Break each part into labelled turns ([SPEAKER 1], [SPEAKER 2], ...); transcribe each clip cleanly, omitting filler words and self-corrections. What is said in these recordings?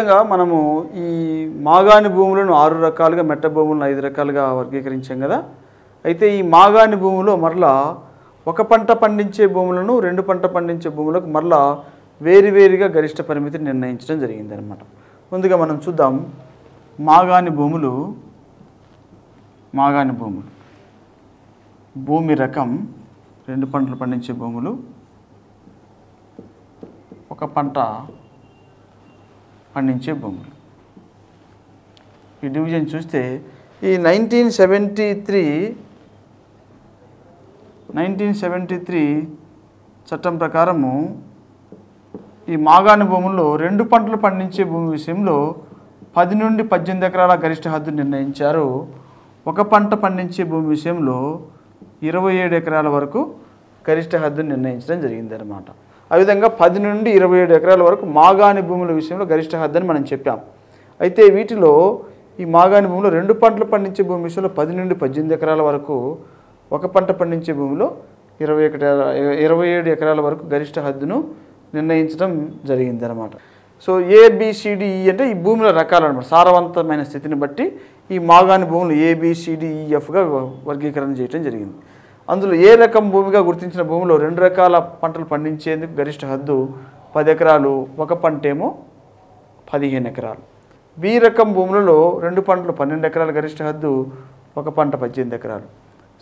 [SPEAKER 1] విధంగా మనము ఈ మాగాణి భూములను 6 రకాలుగా, మెట్ట భూములను 5 రకాలుగా వర్గీకరించాం కదా. అయితే ఈ మాగాణి భూములో మరలా ఒక పంట పండించే భూములను 2 పంట పండించే భూములకు మరలా వేరువేరుగా గరిష్ట పరిమితిని నిర్ణయించడం జరిగింది అన్నమాట. ముందుగా మనం చూద్దాం. మాగాణి భూములు భూమి రకం 2 పంటలు పండించే భూములు, ఒక పంట పండించే భూములు. ఈ డివిజన్ చూస్తే ఈ 1973 చట్టం ప్రకారము ఈ మాగాణి భూముల్లో 2 పంటలు పండించే భూమి విషయంలో 10 నుండి 18 ఎకరాల గరిష్ట హద్దు నిర్ణయించారు. ఒక పంట పండించే భూమి విషయంలో 27 ఎకరాల వరకు గరిష్ట హద్దును నిర్ణయించడం జరిగింది అన్నమాట. ఆ విధంగా 10 నుండి 27 ఎకరాల వరకు మాగాణి భూముల విషయంలో గరిష్ట హద్దని మనం చెప్పాం. అయితే వీటిలో ఈ మాగాణి భూమిలో 2 పంటలు పండించే భూమి విషయంలో 10 నుండి 18 ఎకరాల వరకు, ఒక పంట పండించే భూమిలో 27 ఎకరాల వరకు గరిష్ట హద్దును నిర్ణయించడం జరిగింది అన్నమాట. సో ABCDE అంటే ఈ భూముల రకాలు అన్నమాట. సారవంతమైన స్థితిని బట్టి ఈ మాగాణి భూములు ABCDEFగా వర్గీకరణ చేయడం జరిగింది. అందులో ఏ రకం భూమిగా గుర్తించిన భూమిలో 2 రకాల పంటలు పండించేందుకు గరిష్ట హద్దు 10 ఎకరాలు, ఒక పంట ఏమో 15 ఎకరాలు. బి రకం భూములలో 2 పంటలు 12 ఎకరాల గరిష్ట హద్దు, ఒక పంట 18 ఎకరాలు.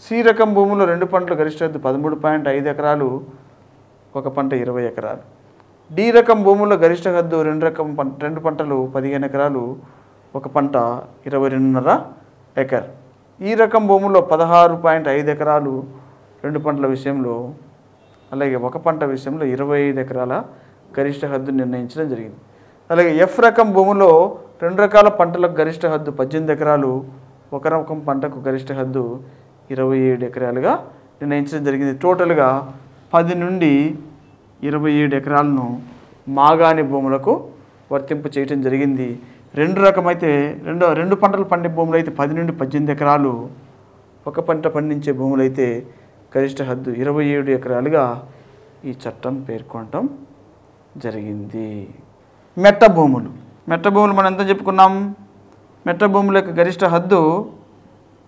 [SPEAKER 1] సి రకం భూముల్లో 2 పంటలు గరిష్ట హద్దు 13.5 ఎకరాలు, ఒక పంట 20 ఎకరాలు. డి రకం భూముల్లో గరిష్ట హద్దు 2 పంటలు 15 ఎకరాలు, ఒక పంట 22.5 ఎకర్. ఈ రకం భూముల్లో 16.5 ఎకరాలు 2 పంటల విషయంలో, అలాగే ఒక పంట విషయంలో 25 ఎకరాల గరిష్ట హద్దు నిర్ణయించడం జరిగింది. అలాగే ఎఫ్ రకం భూములో 2 రకాల పంటలకు గరిష్ట హద్దు 18 ఎకరాలు, ఒక రకం పంటకు గరిష్ట హద్దు 27 ఎకరాలుగా నిర్ణయించడం జరిగింది. టోటల్గా 10 నుండి 27 ఎకరాలను మాగాణి భూములకు వర్తింపు చేయటం జరిగింది. 2 రకమైతే 2 పంటలు పండే భూములు అయితే 10 నుండి 18 ఎకరాలు, ఒక పంట పండించే భూములు అయితే గరిష్ట హద్దు 27 ఎకరాలుగా ఈ చట్టం పేర్కొనటం జరిగింది. మెట్ట భూములు మనం ఎంత చెప్పుకున్నాం? మెట్ట భూముల యొక్క గరిష్ట హద్దు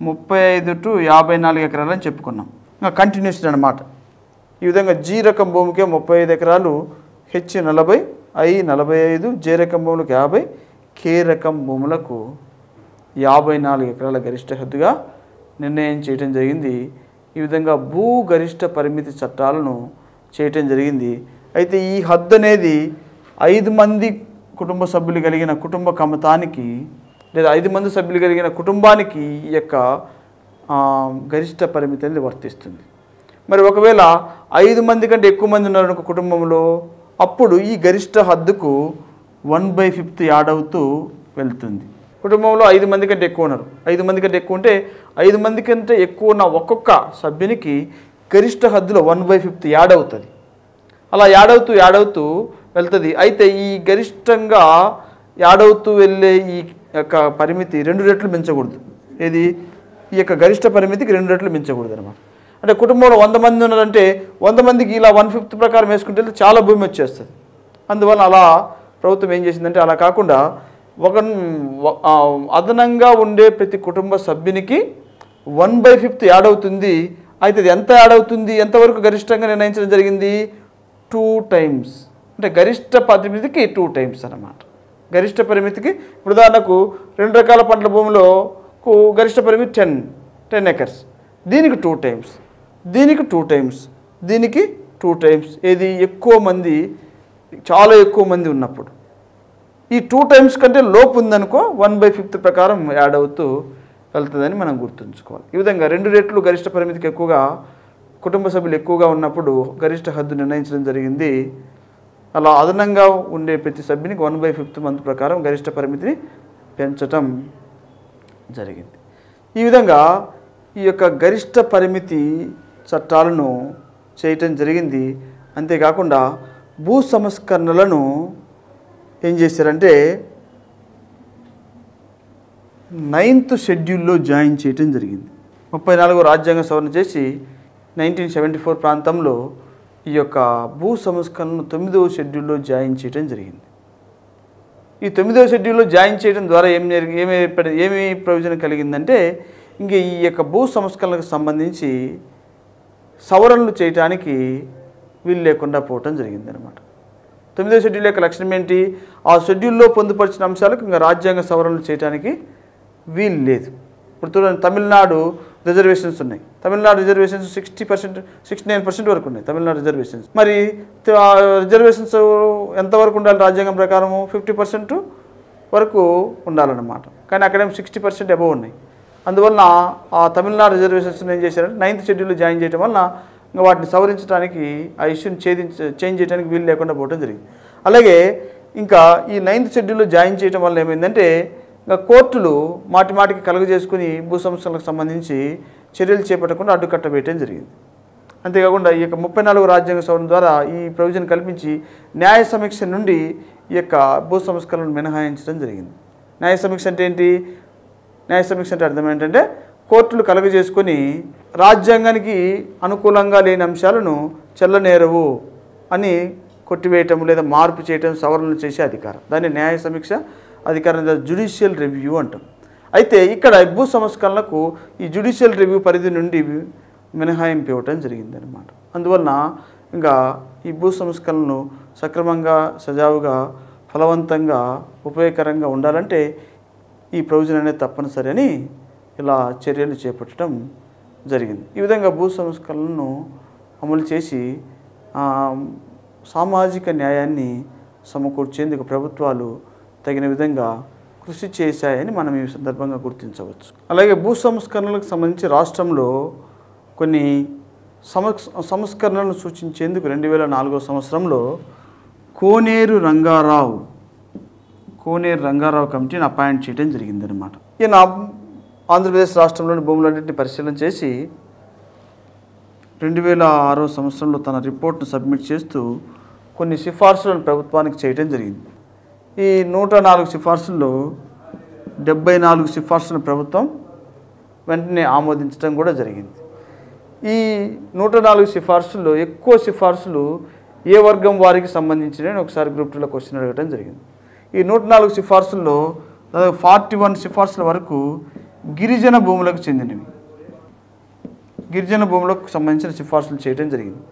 [SPEAKER 1] 35 to 54 ఎకరాలు అని చెప్పుకున్నాం. ఇంకా కంటిన్యూషన్ అన్నమాట. ఈ విధంగా జీ రకం భూమికే 35 ఎకరాలు, హెచ్ 40, ఐ 45, జే రకం భూములకు 50, కే రకం భూములకు 54 ఎకరాల గరిష్ట హద్దుగా నిర్ణయం చేయటం జరిగింది. ఈ విధంగా భూ గరిష్ట పరిమితి చట్టాలను చేయటం జరిగింది. అయితే ఈ హద్దు అనేది 5 మంది కుటుంబ సభ్యులు కలిగిన కుటుంబ కమతానికి లేదా 5 మంది సభ్యులు కలిగిన కుటుంబానికి ఈ యొక్క గరిష్ట పరిమితి అనేది వర్తిస్తుంది. మరి ఒకవేళ 5 మంది కంటే ఎక్కువ మంది ఉన్నారు ఒక కుటుంబంలో, అప్పుడు ఈ గరిష్ట హద్దుకు 1/5 యాడ్ అవుతూ వెళ్తుంది. కుటుంబంలో 5 మంది కంటే ఎక్కువ ఉన్నారు, 5 మంది కంటే ఎక్కువ ఉంటే 5 మంది కంటే ఎక్కువ ఉన్న ఒక్కొక్క సభ్యునికి గరిష్ట హద్దులో 1/5 యాడ్ అవుతుంది. అలా యాడ్ అవుతూ వెళ్తుంది. అయితే ఈ గరిష్టంగా యాడ్ అవుతూ వెళ్ళే ఈ యొక్క పరిమితి 2 రెట్లు మించకూడదు. ఏది? ఈ యొక్క గరిష్ట పరిమితికి 2 రెట్లు మించకూడదు అన్నమాట. అంటే కుటుంబంలో 100 మంది ఉన్నారంటే 100 మందికి ఇలా 1/5 ప్రకారం వేసుకుంటే చాలా భూమి వచ్చేస్తుంది. అందువల్ల అలా ప్రభుత్వం ఏం చేసిందంటే అలా కాకుండా అదనంగా ఉండే ప్రతి కుటుంబ సభ్యునికి 1/5 యాడ్ అవుతుంది. అయితే ఇది ఎంత యాడ్ అవుతుంది, ఎంతవరకు గరిష్టంగా నిర్ణయించడం జరిగింది? 2 times. అంటే గరిష్ట పరిమితికి 2 times అన్నమాట. గరిష్ట పరిమితికి ఉదాహరణకు 2 రకాల పంటల భూమిలో గరిష్ట పరిమితి 10 acres. దీనికి 2 times, దీనికి 2 times, దీనికి 2 times. ఏది? ఎక్కువ మంది, చాలా ఎక్కువ మంది ఉన్నప్పుడు. ఈ 2 times కంటే లోపు ఉందనుకో 1/5 ప్రకారం యాడ్ అవుతూ వెళ్తుందని మనం గుర్తుంచుకోవాలి. ఈ విధంగా 2 రెట్లు గరిష్ట పరిమితికి ఎక్కువగా కుటుంబ సభ్యులు ఎక్కువగా ఉన్నప్పుడు గరిష్ట హద్దు నిర్ణయించడం జరిగింది. అలా అదనంగా ఉండే ప్రతి సభ్యునికి 1/5 మంత్ ప్రకారం గరిష్ట పరిమితిని పెంచటం జరిగింది. ఈ విధంగా ఈ యొక్క గరిష్ట పరిమితి చట్టాలను చేయటం జరిగింది. అంతేకాకుండా భూ సంస్కరణలను ఏం చేశారంటే 9th షెడ్యూల్లో జాయిన్ చేయటం జరిగింది. 34వ రాజ్యాంగ సవరణ చేసి 1974 ప్రాంతంలో ఈ యొక్క భూ సంస్కరణను 9వ షెడ్యూల్లో జాయిన్ చేయటం జరిగింది. ఈ 9వ షెడ్యూల్లో జాయిన్ చేయడం ద్వారా ఏమి ప్రయోజనం కలిగిందంటే ఇంక ఈ యొక్క భూ సంస్కరణలకు సంబంధించి సవరణలు చేయడానికి వీలు లేకుండా పోవటం జరిగిందనమాట. 9వ షెడ్యూల్ యొక్క లక్షణం ఏంటి? ఆ షెడ్యూల్లో పొందుపరిచిన అంశాలకు ఇంకా రాజ్యాంగ సవరణలు చేయడానికి వీలు లేదు. ఇప్పుడు చూడండి, తమిళనాడు రిజర్వేషన్స్ ఉన్నాయి. తమిళనాడు రిజర్వేషన్స్ 69% వరకు ఉన్నాయి తమిళనాడు రిజర్వేషన్స్. మరి రిజర్వేషన్స్ ఎంతవరకు ఉండాలి? రాజ్యాంగం ప్రకారము 50% వరకు ఉండాలన్నమాట. కానీ అక్కడేమో 60% అబవ్ ఉన్నాయి. అందువలన ఆ తమిళనాడు రిజర్వేషన్స్ ఏం చేశారంటే 9th షెడ్యూల్లో జాయిన్ చేయడం వలన ఇంకా వాటిని సవరించడానికి, ఆ ఇష్యూని చేంజ్ చేయడానికి వీలు లేకుండా పోవడం జరిగింది. అలాగే ఇంకా ఈ 9th షెడ్యూల్లో జాయిన్ చేయడం వల్ల ఏమైందంటే ఇంకా కోర్టులు మాటికి కలుగజేసుకుని భూ సంస్కరణలకు సంబంధించి చర్యలు చేపట్టకుండా అడ్డుకట్ట వేయటం జరిగింది. అంతేకాకుండా ఈ యొక్క 34వ రాజ్యాంగ సవరణ ద్వారా ఈ ప్రొవిజన్ కల్పించి న్యాయ సమీక్ష నుండి ఈ యొక్క భూ సంస్కరణను మినహాయించడం జరిగింది. న్యాయ సమీక్ష అంటే ఏంటి? న్యాయ సమీక్ష అంటే అర్థం ఏంటంటే కోర్టులు కలుగజేసుకొని రాజ్యాంగానికి అనుకూలంగా లేని అంశాలను చెల్లనేరవు అని కొట్టివేయటం లేదా మార్పు చేయటం, సవరణలు చేసే అధికారం. దాన్ని న్యాయ సమీక్ష అధికారం, జ్యుడిషియల్ రివ్యూ అంటాం. అయితే ఇక్కడ భూ సంస్కరణలకు ఈ జ్యుడిషియల్ రివ్యూ పరిధి నుండి మినహాయింపు ఇవ్వటం జరిగిందనమాట. అందువలన ఇంకా ఈ భూ సంస్కరణలు సక్రమంగా, సజావుగా, ఫలవంతంగా, ఉపయోగకరంగా ఉండాలంటే ఈ ప్రొవిజన్ అనేది తప్పనిసరి అని ఇలా చర్యలు చేపట్టడం జరిగింది. ఈ విధంగా భూ సంస్కరణలను అమలు చేసి సామాజిక న్యాయాన్ని సమకూర్చేందుకు ప్రభుత్వాలు తగిన విధంగా కృషి చేశాయని మనం ఈ సందర్భంగా గుర్తించవచ్చు. అలాగే భూ సంస్కరణలకు సంబంధించి రాష్ట్రంలో కొన్ని సంస్కరణలను సూచించేందుకు 2004వ సంవత్సరంలో కోనేరు రంగారావు కమిటీని అపాయింట్ చేయడం జరిగిందనమాట. ఈయన ఆంధ్రప్రదేశ్ రాష్ట్రంలోని భూములన్నింటినీ పరిశీలన చేసి 2006వ సంవత్సరంలో తన రిపోర్ట్ను సబ్మిట్ చేస్తూ కొన్ని సిఫార్సులను ప్రభుత్వానికి చేయడం జరిగింది. ఈ 104 సిఫార్సుల్లో 74 సిఫార్సులను ప్రభుత్వం వెంటనే ఆమోదించడం కూడా జరిగింది. ఈ 104 సిఫార్సుల్లో ఎక్కువ సిఫార్సులు ఏ వర్గం వారికి సంబంధించినవి ఒకసారి గ్రూప్ 2లో క్వశ్చన్ అడగడం జరిగింది. ఈ 104 సిఫార్సుల్లో 41 సిఫార్సుల వరకు గిరిజన భూములకు చెందినవి. గిరిజన భూములకు సంబంధించిన సిఫార్సులు చేయడం జరిగింది.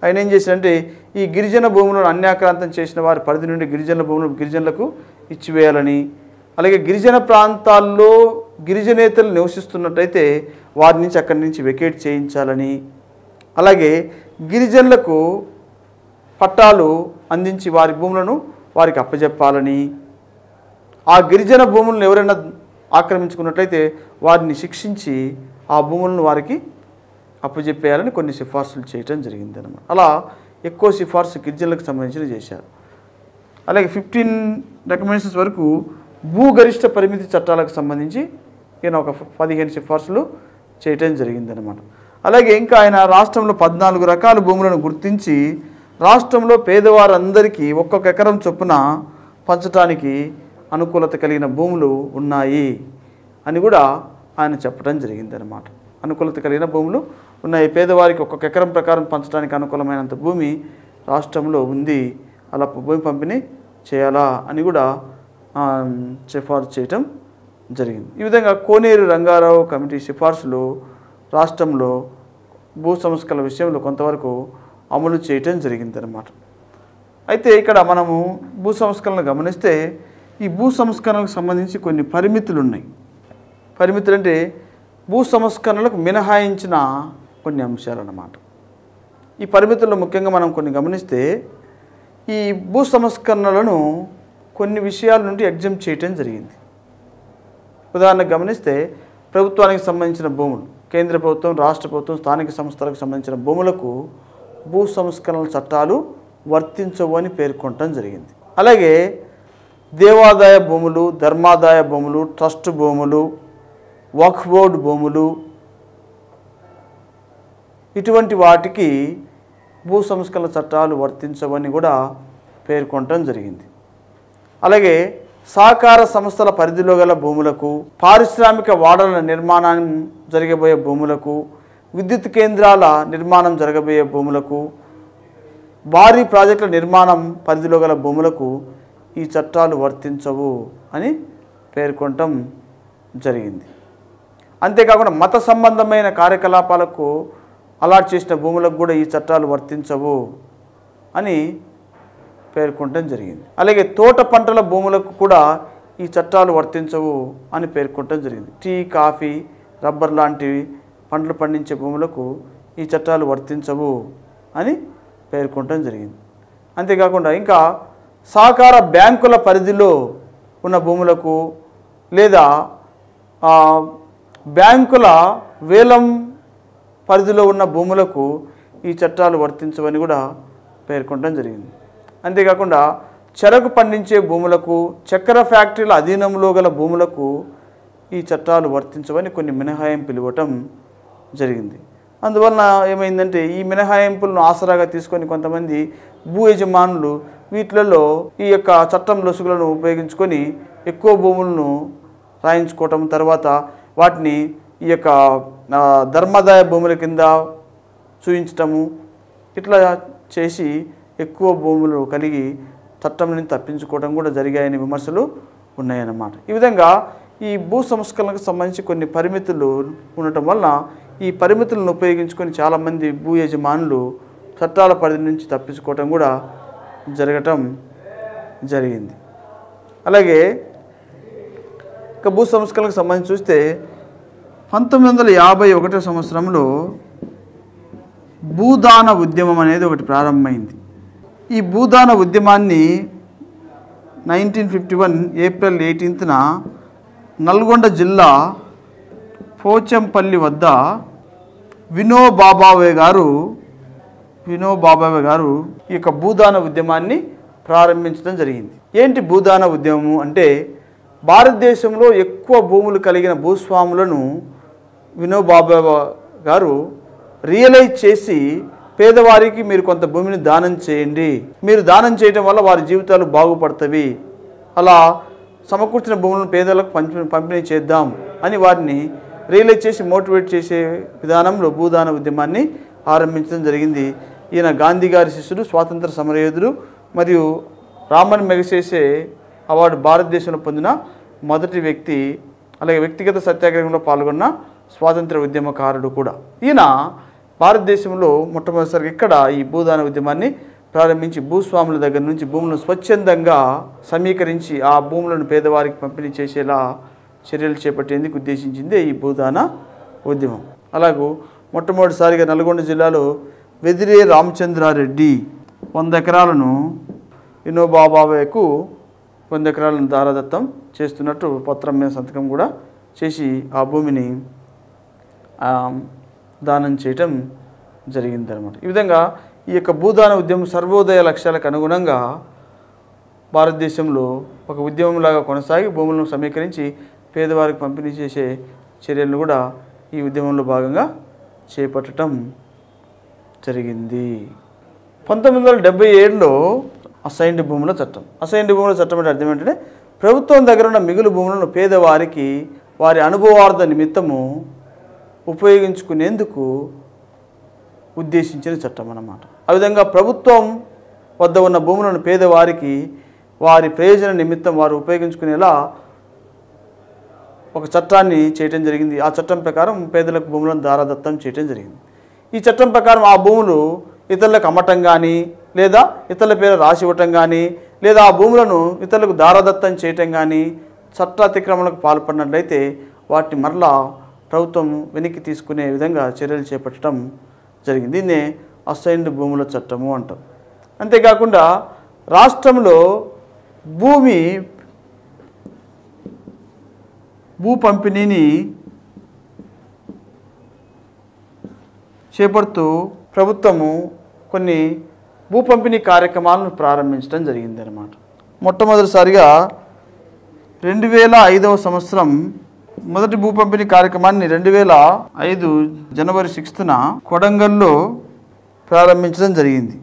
[SPEAKER 1] ఆయన ఏం చేశారంటే ఈ గిరిజన భూములను అన్యాక్రాంతం చేసిన వారి పరిధి నుండి గిరిజనులకు ఇచ్చివేయాలని, అలాగే గిరిజన ప్రాంతాల్లో గిరిజనేతలు నివసిస్తున్నట్టయితే వారి నుంచి అక్కడి నుంచి వెకేట్ చేయించాలని, అలాగే గిరిజనులకు పట్టాలు అందించి వారి భూములను వారికి అప్పజెప్పాలని, ఆ గిరిజన భూములను ఎవరైనా ఆక్రమించుకున్నట్లయితే వారిని శిక్షించి ఆ భూములను వారికి అప్పజెప్పేయాలని కొన్ని సిఫార్సులు చేయడం జరిగిందన్నమాట. అలా ఎక్కువ సిఫార్సు గిరిజనులకు సంబంధించి చేశారు. అలాగే 15 రికమెండేషన్స్ వరకు భూగరిష్ట పరిమితి చట్టాలకు సంబంధించి ఈయన ఒక 15 సిఫార్సులు చేయటం జరిగిందనమాట. అలాగే ఇంకా ఆయన రాష్ట్రంలో 14 రకాల భూములను గుర్తించి రాష్ట్రంలో పేదవారందరికీ ఒక్కొక్క ఎకరం చొప్పున పంచడానికి అనుకూలత కలిగిన భూములు ఉన్నాయి అని కూడా ఆయన చెప్పడం జరిగిందనమాట. అనుకూలత కలిగిన భూములు ఉన్నాయి, పేదవారికి ఒక్కొక్క ఎకరం ప్రకారం పంచడానికి అనుకూలమైనంత భూమి రాష్ట్రంలో ఉంది, అలా భూమి పంపిణీ చేయాలా అని కూడా సిఫార్సు చేయటం జరిగింది. ఈ విధంగా కోనేరు రంగారావు కమిటీ సిఫార్సులు రాష్ట్రంలో భూ సంస్కరణల విషయంలో కొంతవరకు అమలు చేయటం జరిగిందనమాట. అయితే ఇక్కడ మనము భూ సంస్కరణలు గమనిస్తే ఈ భూ సంస్కరణలకు సంబంధించి కొన్ని పరిమితులు ఉన్నాయి. పరిమితులు అంటే భూ సంస్కరణలకు మినహాయించిన కొన్ని అంశాలు అన్నమాట. ఈ పరిమితుల్లో ముఖ్యంగా మనం కొన్ని గమనిస్తే ఈ భూ సంస్కరణలను కొన్ని విషయాల నుండి ఎగ్జామ్ చేయటం జరిగింది. ఉదాహరణకు గమనిస్తే ప్రభుత్వానికి సంబంధించిన భూములు, కేంద్ర ప్రభుత్వం, రాష్ట్ర ప్రభుత్వం, స్థానిక సంస్థలకు సంబంధించిన భూములకు భూ సంస్కరణల చట్టాలు వర్తించవు అని పేర్కొనటం జరిగింది. అలాగే దేవాదాయ భూములు, ధర్మాదాయ భూములు, ట్రస్ట్ భూములు, వక్ఫ్ బోర్డు భూములు, ఇటువంటి వాటికి భూ సంస్కరణ చట్టాలు వర్తించవని కూడా పేర్కొనటం జరిగింది. అలాగే సహకార సంస్థల పరిధిలో గల భూములకు, పారిశ్రామిక వాడల నిర్మాణం జరగబోయే భూములకు, విద్యుత్ కేంద్రాల నిర్మాణం జరగబోయే భూములకు, భారీ ప్రాజెక్టుల నిర్మాణం పరిధిలో గల భూములకు ఈ చట్టాలు వర్తించవు అని పేర్కొనటం జరిగింది. అంతేకాకుండా మత సంబంధమైన కార్యకలాపాలకు అలాట్ చేసిన భూములకు కూడా ఈ చట్టాలు వర్తించవు అని పేర్కొనటం జరిగింది. అలాగే తోట పంటల భూములకు కూడా ఈ చట్టాలు వర్తించవు అని పేర్కొనటం జరిగింది. టీ, కాఫీ, రబ్బర్ లాంటివి పంటలు పండించే భూములకు ఈ చట్టాలు వర్తించవు అని పేర్కొనటం జరిగింది. అంతేకాకుండా ఇంకా సహకార బ్యాంకుల పరిధిలో ఉన్న భూములకు లేదా బ్యాంకుల వేలం పరిధిలో ఉన్న భూములకు ఈ చట్టాలు వర్తించవని కూడా పేర్కొనడం జరిగింది. అంతేకాకుండా చెరకు పండించే భూములకు, చక్కెర ఫ్యాక్టరీల అధీనంలో గల భూములకు ఈ చట్టాలు వర్తించవని కొన్ని మినహాయింపులు ఇవ్వటం జరిగింది. అందువలన ఏమైందంటే ఈ మినహాయింపులను ఆసరాగా తీసుకొని కొంతమంది భూ యజమానులు వీటిలలో ఈ యొక్క చట్టం లొసుగులను ఉపయోగించుకొని ఎక్కువ భూములను రాయించుకోవటం, తర్వాత వాటిని ఈ యొక్క ధర్మాదాయ భూముల కింద చూపించటము, ఇట్లా చేసి ఎక్కువ భూములు కలిగి చట్టం నుంచి తప్పించుకోవడం కూడా జరిగాయని విమర్శలు ఉన్నాయన్నమాట. ఈ విధంగా ఈ భూ సంస్కరణకు సంబంధించి కొన్ని పరిమితులు ఉండటం వలన ఈ పరిమితులను ఉపయోగించుకొని చాలామంది భూ యజమానులు చట్టాల పరిధి నుంచి తప్పించుకోవటం కూడా జరగటం జరిగింది. అలాగే ఇక భూ సంస్కరణకు సంబంధించి చూస్తే 1951 సంవత్సరంలో భూదాన ఉద్యమం అనేది ఒకటి ప్రారంభమైంది. ఈ భూదాన ఉద్యమాన్ని 1951 ఏప్రిల్ 18న నల్గొండ జిల్లా పోచంపల్లి వద్ద వినోబాబావే గారు ఈ యొక్క భూదాన ఉద్యమాన్ని ప్రారంభించడం జరిగింది. ఏంటి భూదాన ఉద్యమము అంటే, భారతదేశంలో ఎక్కువ భూములు కలిగిన భూస్వాములను వినోబాబావే గారు రియలైజ్ చేసి పేదవారికి మీరు కొంత భూమిని దానం చేయండి, మీరు దానం చేయటం వల్ల వారి జీవితాలు బాగుపడతవి, అలా సమకూర్చిన భూములను పేదలకు పంపిణీ చేద్దాం అని వారిని రియలైజ్ చేసి మోటివేట్ చేసే విధానంలో భూదాన ఉద్యమాన్ని ఆరంభించడం జరిగింది. ఈయన గాంధీ గారి శిష్యుడు, స్వాతంత్ర సమరయోధుడు మరియు రామన్ మెగసేసే అవార్డు భారతదేశంలో పొందిన మొదటి వ్యక్తి. అలాగే వ్యక్తిగత సత్యాగ్రహంలో పాల్గొన్న స్వాతంత్ర ఉద్యమకారుడు కూడా. ఈయన భారతదేశంలో మొట్టమొదటిసారిగా ఇక్కడ ఈ భూదాన ఉద్యమాన్ని ప్రారంభించి భూస్వాముల దగ్గర నుంచి భూములను స్వచ్ఛందంగా సమీకరించి ఆ భూములను పేదవారికి పంపిణీ చేసేలా చర్యలు చేపట్టేందుకు ఉద్దేశించిందే ఈ భూదాన ఉద్యమం. అలాగూ మొట్టమొదటిసారిగా నల్గొండ జిల్లాలో వెదిరే రామచంద్రారెడ్డి 100 ఎకరాలను వినోబాబావేకు 100 ఎకరాలను దారాదత్తం చేస్తున్నట్టు పత్రం మీద సంతకం కూడా చేసి ఆ భూమిని దానం చేయటం జరిగిందనమాట. ఈ విధంగా ఈ యొక్క భూదాన ఉద్యమం సర్వోదయ లక్ష్యాలకు అనుగుణంగా భారతదేశంలో ఒక ఉద్యమంలాగా కొనసాగి భూములను సమీకరించి పేదవారికి పంపిణీ చేసే చర్యలను కూడా ఈ ఉద్యమంలో భాగంగా చేపట్టడం జరిగింది. 1977లో అసైన్డ్ భూముల చట్టం. అసైన్డ్ భూముల చట్టం అంటే అర్థం ఏంటంటే, ప్రభుత్వం దగ్గర ఉన్న మిగులు భూములను పేదవారికి వారి అనుభవార్థ నిమిత్తము ఉపయోగించుకునేందుకు ఉద్దేశించిన చట్టం అన్నమాట. ఆ విధంగా ప్రభుత్వం వద్ద ఉన్న భూములను పేదవారికి వారి ప్రయోజన నిమిత్తం వారు ఉపయోగించుకునేలా ఒక చట్టాన్ని చేయటం జరిగింది. ఆ చట్టం ప్రకారం పేదలకు భూములను దారాదత్తం చేయటం జరిగింది. ఈ చట్టం ప్రకారం ఆ భూములు ఇతరులకు అమ్మటం కానీ, లేదా ఇతరుల పేరు రాసి ఇవ్వటం కానీ, లేదా ఆ భూములను ఇతరులకు దారాదత్తం చేయటం కానీ చట్ట అతిక్రమణకు పాల్పడినట్లయితే వాటిని మరలా ప్రభుత్వం వెనక్కి తీసుకునే విధంగా చర్యలు చేపట్టడం జరిగింది. దీన్నే అసైన్డ్ భూముల చట్టము అంటారు. అంతేకాకుండా రాష్ట్రంలో భూ పంపిణీని చేపడుతూ ప్రభుత్వము కొన్ని భూ పంపిణీ కార్యక్రమాలను ప్రారంభించడం జరిగింది అన్నమాట. మొట్టమొదటిసారిగా 2005వ సంవత్సరం మొదటి భూ పంపిణీ కార్యక్రమాన్ని 2005 జనవరి 6న కొడంగల్లో ప్రారంభించడం జరిగింది.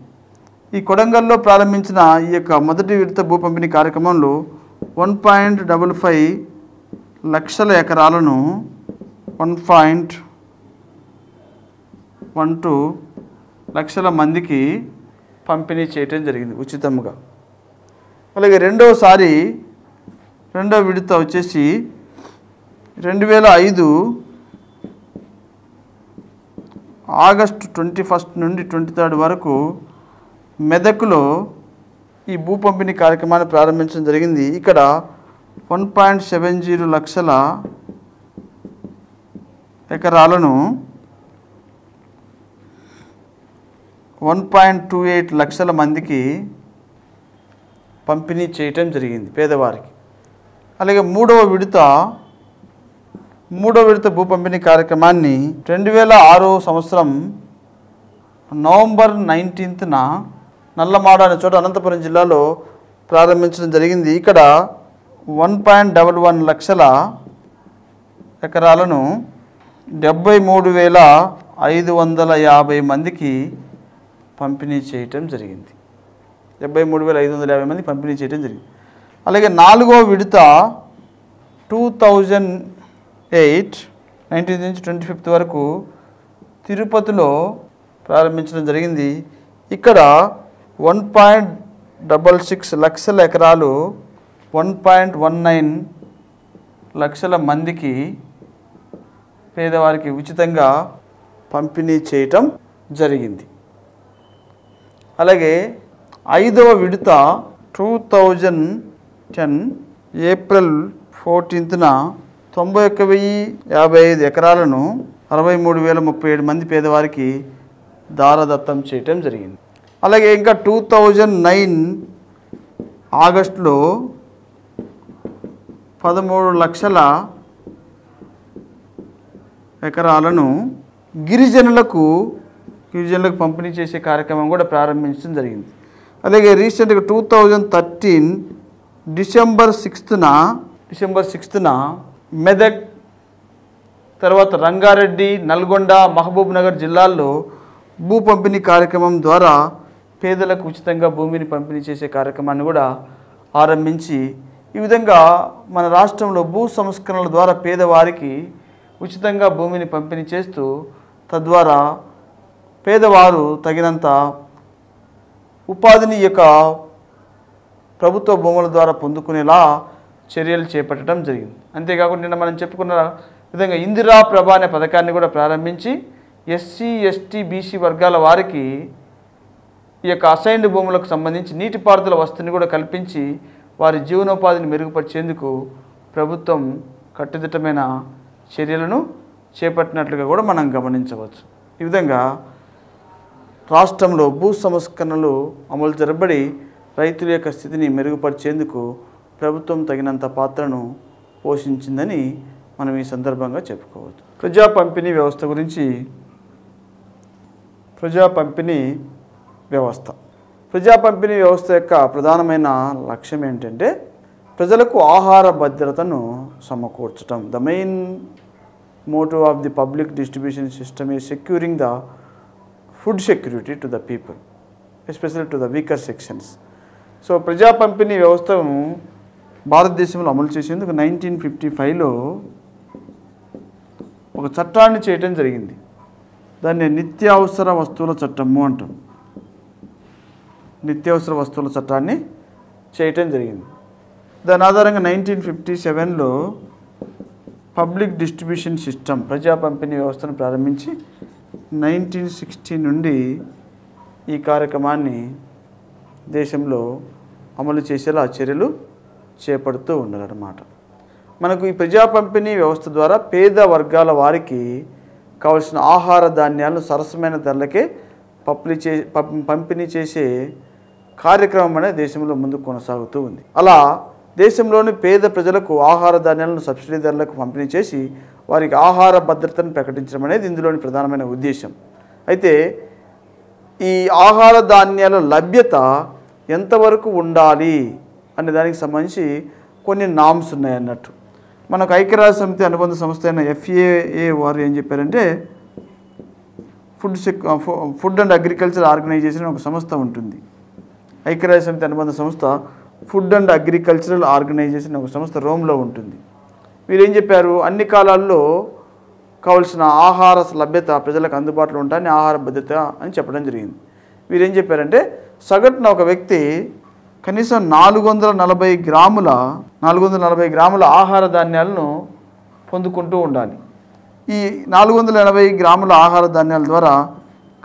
[SPEAKER 1] ఈ కొడంగల్లో ప్రారంభించిన ఈ యొక్క మొదటి విడత భూ పంపిణీ కార్యక్రమంలో 1.55 లక్షల ఎకరాలను 1.12 లక్షల మందికి పంపిణీ చేయటం జరిగింది ఉచితంగా. అలాగే రెండో విడత వచ్చేసి 2005 ఆగస్టు 21 నుండి 23 వరకు మెదక్లో ఈ భూ పంపిణీ కార్యక్రమాన్ని ప్రారంభించడం జరిగింది. ఇక్కడ 1.70 లక్షల ఎకరాలను 1.28 లక్షల మందికి పంపిణీ చేయటం జరిగింది పేదవారికి. అలాగే మూడవ విడత భూ పంపిణీ కార్యక్రమాన్ని 2006 సంవత్సరం నవంబర్ 19న నల్లమాడ అనే చోట అనంతపురం జిల్లాలో ప్రారంభించడం జరిగింది. ఇక్కడ 1.11 లక్షల ఎకరాలను 73,550 మందికి పంపిణీ చేయటం జరిగింది. 73,550 మంది పంపిణీ చేయడం జరిగింది. అలాగే నాలుగో విడత 2008 19 నుంచి 25 వరకు తిరుపతిలో ప్రారంభించడం జరిగింది. ఇక్కడ 1.66 లక్షల ఎకరాలు 1.19 లక్షల మందికి పేదవారికి ఉచితంగా పంపిణీ చేయటం జరిగింది. అలాగే ఐదవ విడత 2010 ఏప్రిల్ 14న 91,055 ఎకరాలను 63,037 మంది పేదవారికి దారదత్తం చేయటం జరిగింది. అలాగే ఇంకా 2009 ఆగస్టులో 13 లక్షల ఎకరాలను గిరిజనులకు పంపిణీ చేసే కార్యక్రమం కూడా ప్రారంభించడం జరిగింది. అలాగే రీసెంట్గా 2013 డిసెంబర్ 6న మెదక్, తర్వాత రంగారెడ్డి, నల్గొండ, మహబూబ్ నగర్ జిల్లాల్లో భూ పంపిణీ కార్యక్రమం ద్వారా పేదలకు ఉచితంగా భూమిని పంపిణీ చేసే కార్యక్రమాన్ని కూడా ఆరంభించి ఈ విధంగా మన రాష్ట్రంలో భూ సంస్కరణల ద్వారా పేదవారికి ఉచితంగా భూమిని పంపిణీ చేస్తూ తద్వారా పేదవారు తగినంత ఉపాధిని యొక్క ప్రభుత్వ భూముల ద్వారా పొందుకునేలా చర్యలు చేపట్టడం జరిగింది. అంతేకాకుండా నిన్న మనం చెప్పుకున్న విధంగా ఇందిరా ప్రభ అనే పథకాన్ని కూడా ప్రారంభించి ఎస్సీ, ఎస్టీ, బీసీ వర్గాల వారికి ఈ యొక్క అసైన్డ్ భూములకు సంబంధించి నీటిపారుదల వసతిని కూడా కల్పించి వారి జీవనోపాధిని మెరుగుపరిచేందుకు ప్రభుత్వం కట్టుదిట్టమైన చర్యలను చేపట్టినట్లుగా కూడా మనం గమనించవచ్చు. ఈ విధంగా రాష్ట్రంలో భూ సంస్కరణలు అమలు జరబడి రైతుల యొక్క స్థితిని మెరుగుపరిచేందుకు ప్రభుత్వం తగినంత పాత్రను పోషించిందని మనం ఈ సందర్భంగా చెప్పుకోవచ్చు. ప్రజా పంపిణీ వ్యవస్థ గురించి. ప్రజా పంపిణీ వ్యవస్థ యొక్క ప్రధానమైన లక్ష్యం ఏంటంటే ప్రజలకు ఆహార భద్రతను సమకూర్చడం. The main motive of the public distribution system is securing the food security to the people, especially to the weaker sections. So ప్రజా పంపిణీ వ్యవస్థను భారతదేశంలో అమలు చేసేందుకు 1955లో ఒక చట్టాన్ని చేయటం జరిగింది. దాన్ని నిత్యావసర వస్తువుల చట్టము అంటాం. నిత్యావసర వస్తువుల చట్టాన్ని చేయటం జరిగింది. దాని ఆధారంగా 1957లో పబ్లిక్ డిస్ట్రిబ్యూషన్ సిస్టమ్ ప్రజా పంపిణీ వ్యవస్థను ప్రారంభించి 1960 నుండి ఈ కార్యక్రమాన్ని దేశంలో అమలు చేసేలా చర్యలు చేపడుతూ ఉన్నారన్నమాట. మనకు ఈ ప్రజా పంపిణీ వ్యవస్థ ద్వారా పేద వర్గాల వారికి కావలసిన ఆహార ధాన్యాలను సరసమైన ధరలకే పంపిణీ చేసే కార్యక్రమం అనేది దేశంలో ముందుకు కొనసాగుతూ ఉంది. అలా దేశంలోని పేద ప్రజలకు ఆహార ధాన్యాలను సబ్సిడీ ధరలకు పంపిణీ చేసి వారికి ఆహార భద్రతను ప్రకటించడం అనేది ఇందులోని ప్రధానమైన ఉద్దేశం. అయితే ఈ ఆహార ధాన్యాల లభ్యత ఎంతవరకు ఉండాలి అనే దానికి సంబంధించి కొన్ని నామ్స్ ఉన్నాయన్నట్టు. మనకు ఐక్యరాజ్య సమితి అనుబంధ సంస్థ అయిన FAO వారు ఏం చెప్పారంటే ఫుడ్ అండ్ అగ్రికల్చర్ ఆర్గనైజేషన్ ఒక సంస్థ ఉంటుంది. ఐక్యరాజ్య సమితి అనుబంధ సంస్థ ఫుడ్ అండ్ అగ్రికల్చరల్ ఆర్గనైజేషన్ ఒక సంస్థ రోమ్లో ఉంటుంది. వీరేం చెప్పారు, అన్ని కాలాల్లో కావలసిన ఆహార లభ్యత ప్రజలకు అందుబాటులో ఉంటాయని ఆహార భద్రత అని చెప్పడం జరిగింది. వీరేం చెప్పారంటే సగటున ఒక వ్యక్తి కనీసం 440 గ్రాముల ఆహార ధాన్యాలను పొందుకుంటూ ఉండాలి. ఈ 480 గ్రాముల ఆహార ధాన్యాల ద్వారా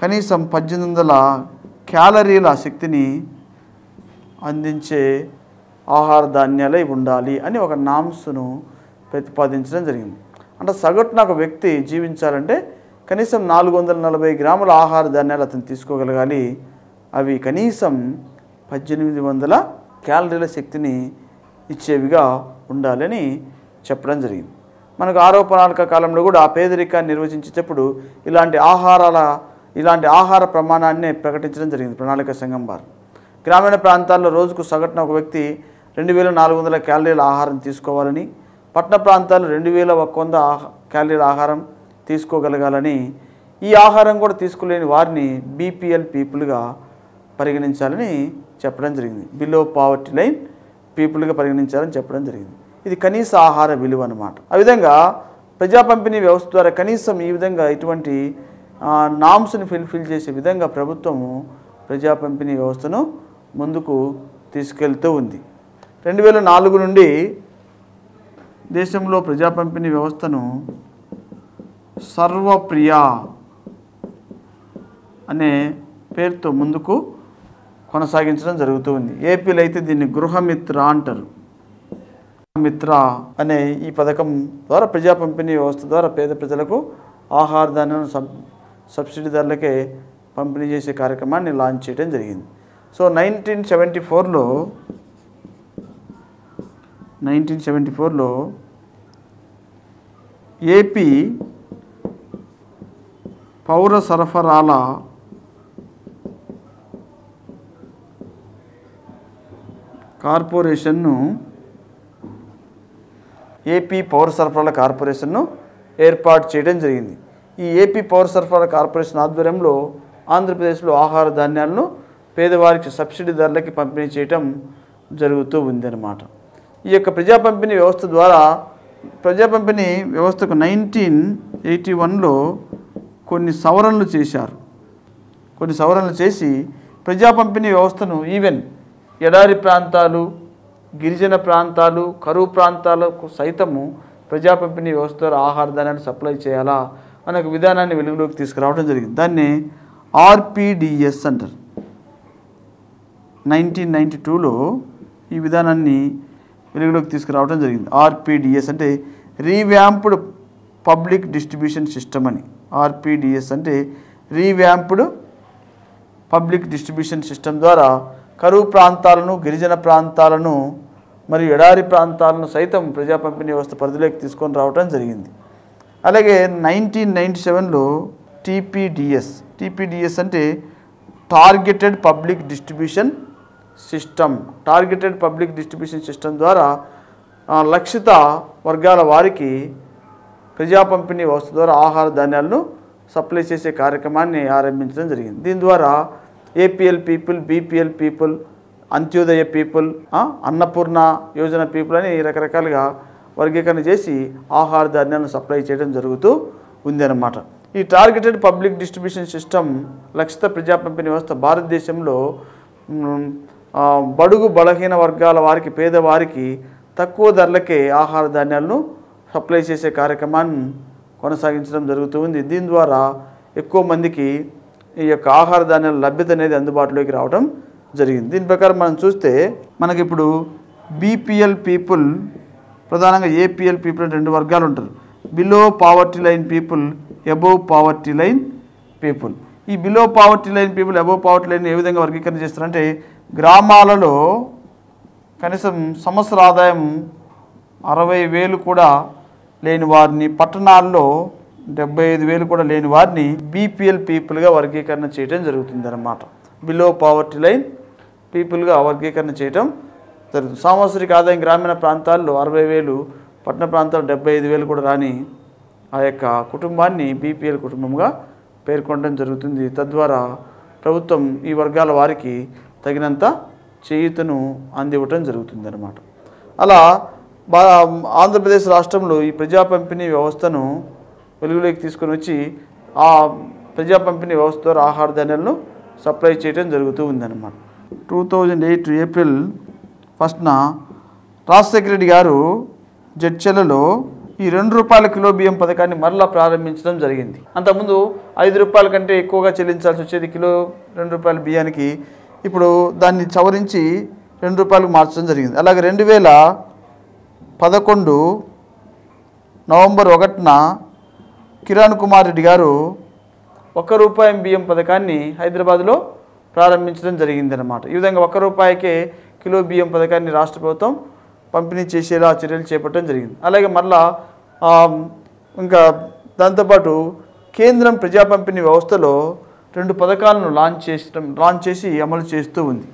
[SPEAKER 1] కనీసం 1800 క్యాలరీల శక్తిని అందించే ఆహార ధాన్యాలే ఉండాలి అని ఒక నామ్స్ను ప్రతిపాదించడం జరిగింది. అంటే సగటున ఒక వ్యక్తి జీవించాలంటే కనీసం 440 గ్రాముల ఆహార ధాన్యాలు అతను తీసుకోగలగాలి. అవి కనీసం 1800 క్యాలరీల శక్తిని ఇచ్చేవిగా ఉండాలని చెప్పడం జరిగింది. మనకు 6వ ప్రణాళిక కాలంలో కూడా పేదరికాన్ని నిర్వచించేటప్పుడు ఇలాంటి ఆహార ప్రమాణాన్ని ప్రకటించడం జరిగింది ప్రణాళిక సంఘం వారు. గ్రామీణ ప్రాంతాల్లో రోజుకు సగటున ఒక వ్యక్తి 2400 క్యాలరీల ఆహారం తీసుకోవాలని, పట్టణ ప్రాంతాల్లో 2100 క్యాలరీల ఆహారం తీసుకోగలగాలని, ఈ ఆహారం కూడా తీసుకోలేని వారిని బీపీఎల్ పీపుల్గా పరిగణించాలని చెప్పడం జరిగింది. బిలో పావర్టీ లైన్ పీపుల్గా పరిగణించాలని చెప్పడం జరిగింది. ఇది కనీస ఆహార విలువ అన్నమాట. ఆ విధంగా ప్రజా పంపిణీ వ్యవస్థ ద్వారా కనీసం ఈ విధంగా ఇటువంటి నామ్స్ని ఫిల్ చేసే విధంగా ప్రభుత్వము ప్రజా పంపిణీ వ్యవస్థను ముందుకు తీసుకెళ్తూ ఉంది. 2004 నుండి దేశంలో ప్రజా పంపిణీ వ్యవస్థను సర్వప్రియ అనే పేరుతో ముందుకు కొనసాగించడం జరుగుతూ ఉంది. ఏపీలో అయితే దీన్ని గృహమిత్ర అంటారు. మిత్ర అనే ఈ పథకం ద్వారా ప్రజా పంపిణీ వ్యవస్థ ద్వారా పేద ప్రజలకు ఆహార ధాన్యాలను సబ్సిడీ ధరలకే పంపిణీ చేసే కార్యక్రమాన్ని లాంచ్ చేయడం జరిగింది. సో 1974లో ఏపీ పౌర సరఫరాల కార్పొరేషన్ను ఏర్పాటు చేయడం జరిగింది. ఈ ఏపీ పౌర సరఫరాల కార్పొరేషన్ ఆధ్వర్యంలో ఆంధ్రప్రదేశ్లో ఆహార ధాన్యాలను పేదవారికి సబ్సిడీ ధరలకి పంపిణీ చేయటం జరుగుతూ ఉందన్నమాట. ఈ యొక్క ప్రజా పంపిణీ వ్యవస్థ ద్వారా ప్రజా పంపిణీ వ్యవస్థకు 1981లో కొన్ని సవరణలు చేసి ప్రజా పంపిణీ వ్యవస్థను ఈవెన్ ఎడారి ప్రాంతాలు, గిరిజన ప్రాంతాలు, కరువు ప్రాంతాలకు సైతము ప్రజా పంపిణీ వ్యవస్థ ద్వారా ఆహార ధాన్యాన్ని సప్లై చేయాలా అనే ఒక విధానాన్ని వెలుగులోకి తీసుకురావడం జరిగింది. దాన్ని ఆర్పిడిఎస్ అంటారు. 1992లో ఈ విధానాన్ని వెలుగులోకి తీసుకురావడం జరిగింది. ఆర్పిడిఎస్ అంటే రీవ్యాంప్డ్ పబ్లిక్ డిస్ట్రిబ్యూషన్ సిస్టమ్ అని. ఆర్పిడిఎస్ అంటే రీవ్యాంప్డ్ పబ్లిక్ డిస్ట్రిబ్యూషన్ సిస్టమ్ ద్వారా కరువు ప్రాంతాలను, గిరిజన ప్రాంతాలను మరియు ఎడారి ప్రాంతాలను సైతం ప్రజా పంపిణీ వ్యవస్థ పరిధిలోకి తీసుకొని రావడం జరిగింది. అలాగే 1997లో టీపీడిఎస్ అంటే టార్గెటెడ్ పబ్లిక్ డిస్ట్రిబ్యూషన్ సిస్టమ్ ద్వారా లక్షిత వర్గాల వారికి ప్రజా పంపిణీ వ్యవస్థ ద్వారా ఆహార ధాన్యాలను సప్లై చేసే కార్యక్రమాన్ని ఆరంభించడం జరిగింది. దీని ద్వారా APL people, BPL people, Antyodaya people, Annapurna Yojana people అని రకరకాలుగా వర్గీకరణ చేసి ఆహార ధాన్యాలను సప్లై చేయడం జరుగుతూ ఉంది అన్నమాట. ఈ టార్గెటెడ్ పబ్లిక్ డిస్ట్రిబ్యూషన్ సిస్టమ్ లక్షిత ప్రజా పంపిణీ వ్యవస్థ భారతదేశంలో బడుగు బలహీన వర్గాల వారికి, పేదవారికి తక్కువ ధరలకే ఆహార ధాన్యాలను సప్లై చేసే కార్యక్రమాన్ని కొనసాగించడం జరుగుతూ ఉంది. దీని ద్వారా ఎక్కువ మందికి ఈ యొక్క ఆహార ధాన్యాల లభ్యత అనేది అందుబాటులోకి రావడం జరిగింది. దీని ప్రకారం మనం చూస్తే మనకి ఇప్పుడు బీపీఎల్ పీపుల్, ప్రధానంగా ఏపీఎల్ పీపుల్ అని 2 వర్గాలు ఉంటారు. Below poverty line people, above poverty line people. ఈ below poverty line people, above poverty line ఏ విధంగా వర్గీకరణ చేస్తారంటే గ్రామాలలో కనీసం సంవత్సర ఆదాయం 60,000 కూడా లేని వారిని, పట్టణాల్లో 75,000 కూడా లేని వారిని బీపీఎల్ పీపుల్గా వర్గీకరణ చేయడం జరుగుతుంది అన్నమాట. బిలో పావర్టీ లైన్ పీపుల్గా వర్గీకరణ చేయడం జరుగుతుంది. సాంవత్సరిక ఆదాయం గ్రామీణ ప్రాంతాల్లో 60,000, పట్టణ ప్రాంతాల్లో 75,000 కూడా రాని ఆ యొక్క కుటుంబాన్ని బీపీఎల్ కుటుంబంగా పేర్కొనడం జరుగుతుంది. తద్వారా ప్రభుత్వం ఈ వర్గాల వారికి తగినంత చేయూతను అందివ్వటం జరుగుతుంది అన్నమాట. అలా ఆంధ్రప్రదేశ్ రాష్ట్రంలో ఈ ప్రజా పంపిణీ వ్యవస్థను వెలుగులోకి తీసుకొని వచ్చి ఆ ప్రజా పంపిణీ వ్యవస్థ ద్వారా ఆహార ధాన్యాలను సప్లై చేయడం జరుగుతూ ఉందన్నమాట. 2008 ఏప్రిల్ 1న రాజశేఖర రెడ్డి గారు జడ్చెలలో ఈ ₹2 కిలో బియ్యం పథకాన్ని మరలా ప్రారంభించడం జరిగింది. అంతకుముందు ₹5 కంటే ఎక్కువగా చెల్లించాల్సి వచ్చేది కిలో ₹2 బియ్యానికి. ఇప్పుడు దాన్ని సవరించి ₹2కు మార్చడం జరిగింది. అలాగే 2011 నవంబర్ 1న కిరణ్ కుమార్ రెడ్డి గారు ₹1 బియ్యం పథకాన్ని హైదరాబాద్లో ప్రారంభించడం జరిగిందన్నమాట. ఈ విధంగా ₹1కే కిలో బియ్యం పథకాన్ని రాష్ట్ర ప్రభుత్వం పంపిణీ చేసేలా చర్యలు చేపట్టడం జరిగింది. అలాగే మరలా ఇంకా దాంతోపాటు కేంద్రం ప్రజా పంపిణీ వ్యవస్థలో 2 పథకాలను లాంచ్ చేసి అమలు చేస్తూ ఉంది.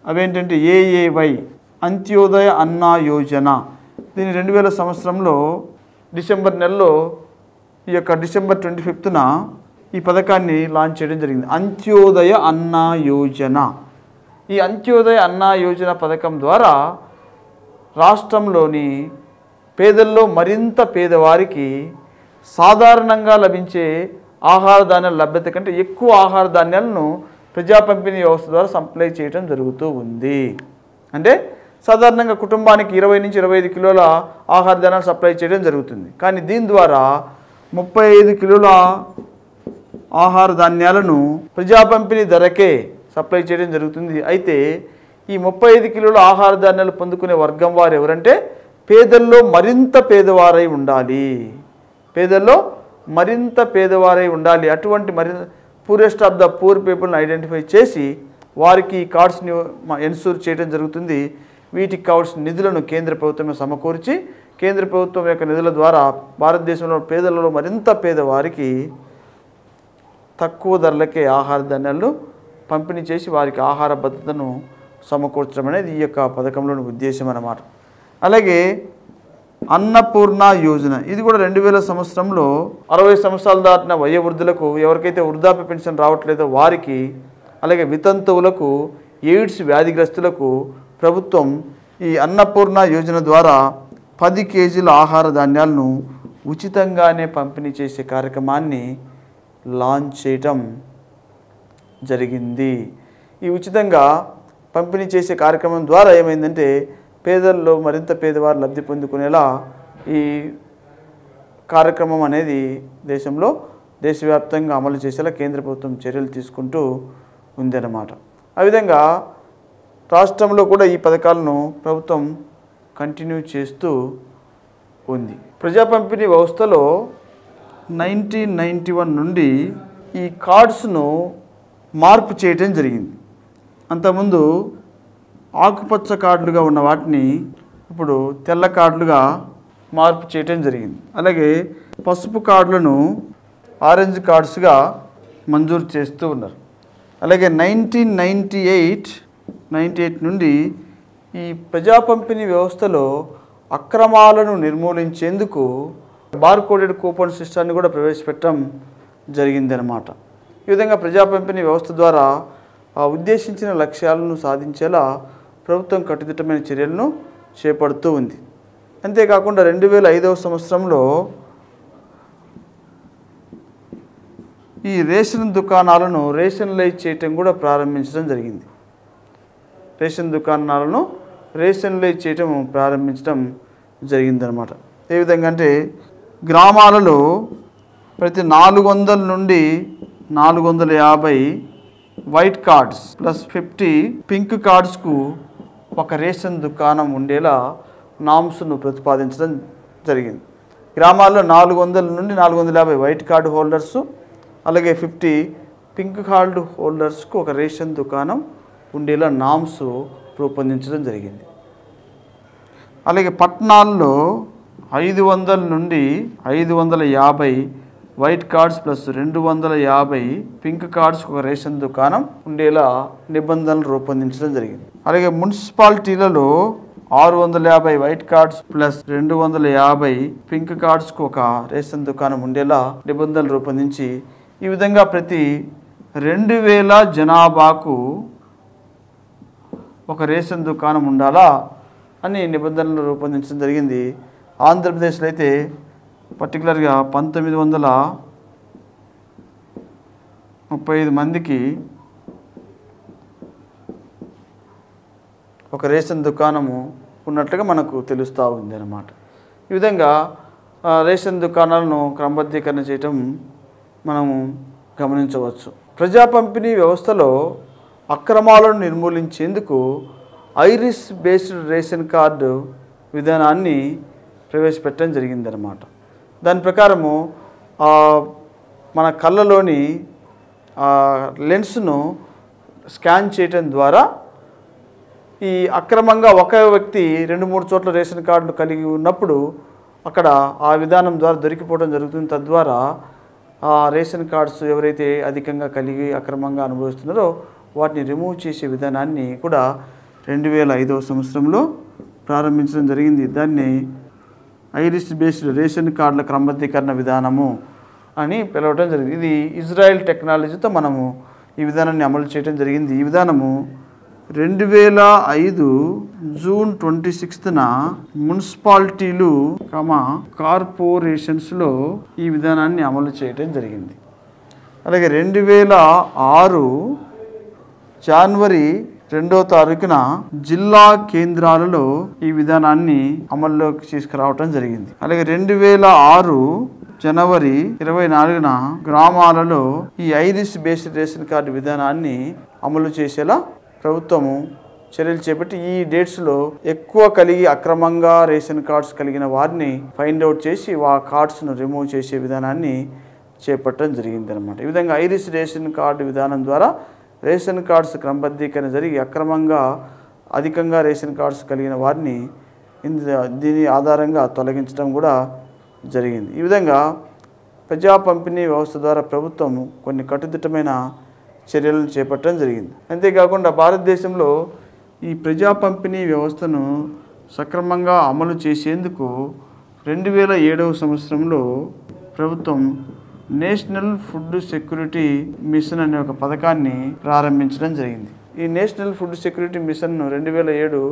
[SPEAKER 1] అవేంటంటే AAY అంత్యోదయ అన్న యోజన. దీన్ని 2000 సంవత్సరంలో డిసెంబర్ నెలలో డిసెంబర్ 25న ఈ పథకాన్ని లాంచ్ చేయడం జరిగింది. అంత్యోదయ అన్న యోజన. ఈ అంత్యోదయ అన్న యోజన పథకం ద్వారా రాష్ట్రంలోని పేదల్లో మరింత పేదవారికి సాధారణంగా లభించే ఆహార ధాన్యాల లభ్యత కంటే ఎక్కువ ఆహార ధాన్యాలను ప్రజా పంపిణీ వ్యవస్థ ద్వారా సప్లై చేయడం జరుగుతూ ఉంది. అంటే సాధారణంగా కుటుంబానికి 20 నుంచి 25 కిలోల ఆహార ధాన్యాలు సప్లై చేయడం జరుగుతుంది. కానీ దీని ద్వారా 35 కిలోల ఆహార ధాన్యాలను ప్రజా పంపిణీ ధరకే సప్లై చేయడం జరుగుతుంది. అయితే ఈ 35 కిలోల ఆహార ధాన్యాలు పొందుకునే వర్గం వారు ఎవరంటే పేదల్లో మరింత పేదవారై ఉండాలి. అటువంటి పూరెస్ట్ ఆఫ్ ద పూర్ పీపుల్ని ఐడెంటిఫై చేసి వారికి కార్డ్స్ని ఎన్షూర్ చేయడం జరుగుతుంది. వీటికి కావాల్సిన నిధులను కేంద్ర ప్రభుత్వమే సమకూర్చి కేంద్ర ప్రభుత్వం యొక్క నిధుల ద్వారా భారతదేశంలో పేదలలో మరింత పేదవారికి తక్కువ ధరలకే ఆహార ధాన్యాలు పంపిణీ చేసి వారికి ఆహార భద్రతను సమకూర్చడం అనేది ఈ యొక్క పథకంలోని ఉద్దేశం అన్నమాట. అలాగే అన్నపూర్ణ యోజన, ఇది కూడా 2000 సంవత్సరంలో 60 సంవత్సరాలు దాటిన వయోవృద్ధులకు, ఎవరికైతే వృద్ధాప్య పెన్షన్ రావట్లేదో వారికి, అలాగే వితంతువులకు, ఎయిడ్స్ వ్యాధిగ్రస్తులకు ప్రభుత్వం ఈ అన్నపూర్ణ యోజన ద్వారా 10 కేజీల ఆహార ధాన్యాలను ఉచితంగానే పంపిణీ చేసే కార్యక్రమాన్ని లాంచ్ చేయటం జరిగింది. ఈ ఉచితంగా పంపిణీ చేసే కార్యక్రమం ద్వారా ఏమైందంటే పేదల్లో మరింత పేదవారు లబ్ధి పొందుకునేలా ఈ కార్యక్రమం అనేది దేశవ్యాప్తంగా అమలు చేసేలా కేంద్ర ప్రభుత్వం చర్యలు తీసుకుంటూ ఉందన్నమాట. ఆ విధంగా రాష్ట్రంలో కూడా ఈ పథకాలను ప్రభుత్వం కంటిన్యూ చేస్తూ ఉంది. ప్రజా పంపిణీ వ్యవస్థలో 1991 నుండి ఈ కార్డ్స్ను మార్పు చేయటం జరిగింది. అంతకుముందు ఆకుపచ్చ కార్డులుగా ఉన్న వాటిని ఇప్పుడు తెల్ల కార్డులుగా మార్పు చేయటం జరిగింది. అలాగే పసుపు కార్డులను ఆరెంజ్ కార్డ్స్గా మంజూరు చేస్తూ ఉన్నారు. అలాగే 1998 నుండి ఈ ప్రజా పంపిణీ వ్యవస్థలో అక్రమాలను నిర్మూలించేందుకు బార్కోడెడ్ కూపన్ సిస్టాన్ని కూడా ప్రవేశపెట్టడం జరిగిందనమాట. ఈ విధంగా ప్రజా పంపిణీ వ్యవస్థ ద్వారా ఉద్దేశించిన లక్ష్యాలను సాధించేలా ప్రభుత్వం కట్టుదిట్టమైన చర్యలను చేపడుతూ ఉంది. అంతేకాకుండా 2005వ సంవత్సరంలో ఈ రేషన్ దుకాణాలను రేషనలైజ్ చేయటం కూడా ప్రారంభించడం జరిగింది. రేషనలైజ్ చేయటం ప్రారంభించడం జరిగిందనమాట. ఏ విధంగా అంటే గ్రామాలలో ప్రతి 400 నుండి 450 వైట్ కార్డ్స్ ప్లస్ 50 పింక్ కార్డ్స్కు ఒక రేషన్ దుకాణం ఉండేలా నామ్స్ను ప్రతిపాదించడం జరిగింది. గ్రామాల్లో 400 నుండి 450 వైట్ కార్డు హోల్డర్సు, అలాగే 50 పింక్ కార్డు హోల్డర్స్కు ఒక రేషన్ దుకాణం ఉండేలా నామ్స్ రూపొందించడం జరిగింది. అలాగే పట్టణాల్లో 500 నుండి 550 వైట్ కార్డ్స్ ప్లస్ 250 పింక్ కార్డ్స్కి ఒక రేషన్ దుకాణం ఉండేలా నిబంధనలు రూపొందించడం జరిగింది. అలాగే మున్సిపాలిటీలలో 650 వైట్ కార్డ్స్ ప్లస్ 250 పింక్ కార్డ్స్కు ఒక రేషన్ దుకాణం ఉండేలా నిబంధనలు రూపొందించి ఈ విధంగా ప్రతి 2000 జనాభాకు ఒక రేషన్ దుకాణం ఉండాలా అని నిబంధనలు రూపొందించడం జరిగింది. ఆంధ్రప్రదేశ్లో అయితే పర్టికులర్గా 1935 మందికి ఒక రేషన్ దుకాణము ఉన్నట్లుగా మనకు తెలుస్తూ ఉంది అన్నమాట. ఈ విధంగా రేషన్ దుకాణాలను క్రమబద్ధీకరణ చేయటం మనము గమనించవచ్చు. ప్రజా పంపిణీ వ్యవస్థలో అక్రమాలను నిర్మూలించేందుకు ఐరిస్ బేస్డ్ రేషన్ కార్డు విధానాన్ని ప్రవేశపెట్టడం జరిగిందనమాట. దాని ప్రకారము మన కళ్ళలోని లెన్స్ను స్కాన్ చేయటం ద్వారా ఈ అక్రమంగా ఒక వ్యక్తి 2-3 చోట్ల రేషన్ కార్డులు కలిగి ఉన్నప్పుడు అక్కడ ఆ విధానం ద్వారా దొరికిపోవడం జరుగుతుంది. తద్వారా ఆ రేషన్ కార్డ్స్ ఎవరైతే అధికంగా కలిగి అక్రమంగా అనుభవిస్తున్నారో వాటిని రిమూవ్ చేసే విధానాన్ని కూడా 2005వ సంవత్సరంలో ప్రారంభించడం జరిగింది. దాన్ని ఐరిస్ బేస్డ్ రేషన్ కార్డుల క్రమబద్ధీకరణ విధానము అని పిలవడం జరిగింది. ఇది ఇజ్రాయెల్ టెక్నాలజీతో మనము ఈ విధానాన్ని అమలు చేయడం జరిగింది. ఈ విధానము 2005 జూన్ 26న మున్సిపాలిటీలు కార్పొరేషన్స్లో ఈ విధానాన్ని అమలు చేయడం జరిగింది. అలాగే 2006 జనవరి 2వ తారీఖున జిల్లా కేంద్రాలలో ఈ విధానాన్ని అమల్లోకి తీసుకురావటం జరిగింది. అలాగే 2006 జనవరి 24న గ్రామాలలో ఈ ఐరిస్ బేస్డ్ రేషన్ కార్డు విధానాన్ని అమలు చేసేలా ప్రభుత్వము చర్యలు చేపట్టి ఈ డేట్స్లో ఎక్కువ కలిగి అక్రమంగా రేషన్ కార్డ్స్ కలిగిన వారిని ఫైండ్ అవుట్ చేసి ఆ కార్డ్స్ను రిమూవ్ చేసే విధానాన్ని చేపట్టడం జరిగిందనమాట. ఈ విధంగా ఐరిస్ రేషన్ కార్డు విధానం ద్వారా రేషన్ కార్డ్స్ క్రమబద్ధీకరణ జరిగి అక్రమంగా అధికంగా రేషన్ కార్డ్స్ కలిగిన వారిని దీని ఆధారంగా తొలగించడం కూడా జరిగింది. ఈ విధంగా ప్రజా పంపిణీ వ్యవస్థ ద్వారా ప్రభుత్వం కొన్ని కట్టుదిట్టమైన చర్యలను చేపట్టడం జరిగింది. అంతేకాకుండా భారతదేశంలో ఈ ప్రజా పంపిణీ వ్యవస్థను సక్రమంగా అమలు చేసేందుకు 2007వ సంవత్సరంలో ప్రభుత్వం నేషనల్ ఫుడ్ సెక్యూరిటీ మిషన్ అనే ఒక పథకాన్ని ప్రారంభించడం జరిగింది. ఈ నేషనల్ ఫుడ్ సెక్యూరిటీ మిషన్ను 2007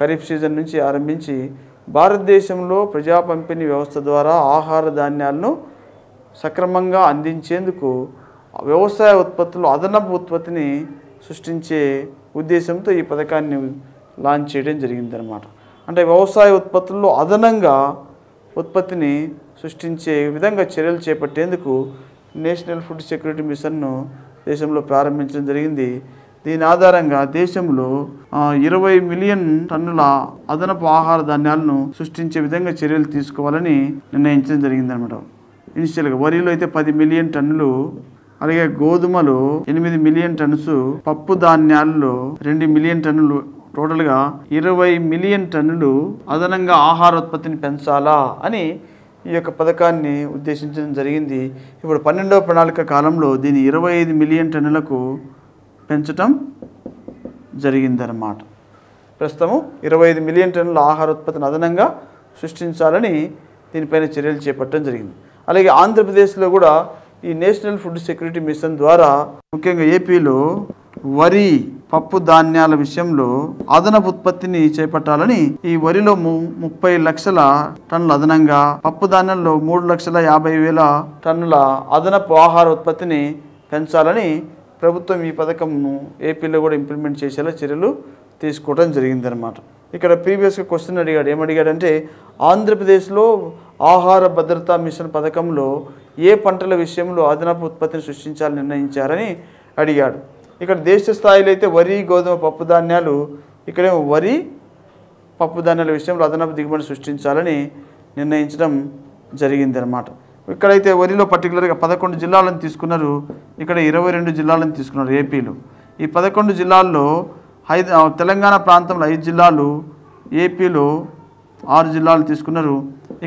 [SPEAKER 1] ఖరీఫ్ సీజన్ నుంచి ఆరంభించి భారతదేశంలో ప్రజా పంపిణీ వ్యవస్థ ద్వారా ఆహార ధాన్యాలను సక్రమంగా అందించేందుకు వ్యవసాయ ఉత్పత్తులు అదనపు ఉత్పత్తిని సృష్టించే ఉద్దేశంతో ఈ పథకాన్ని లాంచ్ చేయడం జరిగిందనమాట. అంటే వ్యవసాయ ఉత్పత్తుల్లో అదనంగా ఉత్పత్తిని సృష్టించే విధంగా చర్యలు చేపట్టేందుకు నేషనల్ ఫుడ్ సెక్యూరిటీ మిషన్ను దేశంలో ప్రారంభించడం జరిగింది. దీని ఆధారంగా దేశంలో 20 మిలియన్ టన్నుల అదనపు ఆహార ధాన్యాలను సృష్టించే విధంగా చర్యలు తీసుకోవాలని నిర్ణయించడం జరిగిందనమాట. ఇనిషియల్గా వరిలో అయితే 10 మిలియన్ టన్నులు, అలాగే గోధుమలు 8 మిలియన్ టన్స్, పప్పు ధాన్యాల్లో 2 మిలియన్ టన్నులు, టోటల్గా 20 మిలియన్ టన్నులు అదనంగా ఆహారోత్పత్తిని పెంచాలా అని ఈ యొక్క పథకాన్ని ఉద్దేశించడం జరిగింది. ఇప్పుడు 12వ ప్రణాళిక కాలంలో దీన్ని 25 మిలియన్ టన్నులకు పెంచడం జరిగిందన్నమాట. ప్రస్తుతము 25 మిలియన్ టన్నుల ఆహారోత్పత్తిని అదనంగా సృష్టించాలని దీనిపైన చర్యలు చేపట్టడం జరిగింది. అలాగే ఆంధ్రప్రదేశ్లో కూడా ఈ నేషనల్ ఫుడ్ సెక్యూరిటీ మిషన్ ద్వారా ముఖ్యంగా ఏపీలో వరి, పప్పు ధాన్యాల విషయంలో అదనపు ఉత్పత్తిని చేపట్టాలని ఈ వరిలో 30 లక్షల టన్నుల అదనంగా, పప్పు ధాన్యాల్లో 3,50,000 టన్నుల అదనపు ఆహార ఉత్పత్తిని పెంచాలని ప్రభుత్వం ఈ పథకంను ఏపీలో కూడా ఇంప్లిమెంట్ చేసేలా చర్యలు తీసుకోవడం జరిగిందనమాట. ఇక్కడ ప్రీవియస్గా క్వశ్చన్ అడిగాడు. ఏమడిగాడంటే ఆంధ్రప్రదేశ్లో ఆహార భద్రతా మిషన్ పథకంలో ఏ పంటల విషయంలో అదనపు ఉత్పత్తిని సృష్టించాలని నిర్ణయించారని అడిగాడు. ఇక్కడ దేశ స్థాయిలో అయితే వరి, గోధుమ, పప్పు ధాన్యాలు, ఇక్కడేమో వరి, పప్పు ధాన్యాల విషయంలో అదనపు దిగుబడి సృష్టించాలని నిర్ణయించడం జరిగిందనమాట. ఇక్కడైతే వరిలో పర్టికులర్గా 11 జిల్లాలను తీసుకున్నారు, ఇక్కడ 22 జిల్లాలను తీసుకున్నారు ఏపీలో. ఈ 11 జిల్లాల్లో తెలంగాణ ప్రాంతంలో 5 జిల్లాలు, ఏపీలో 6 జిల్లాలు తీసుకున్నారు.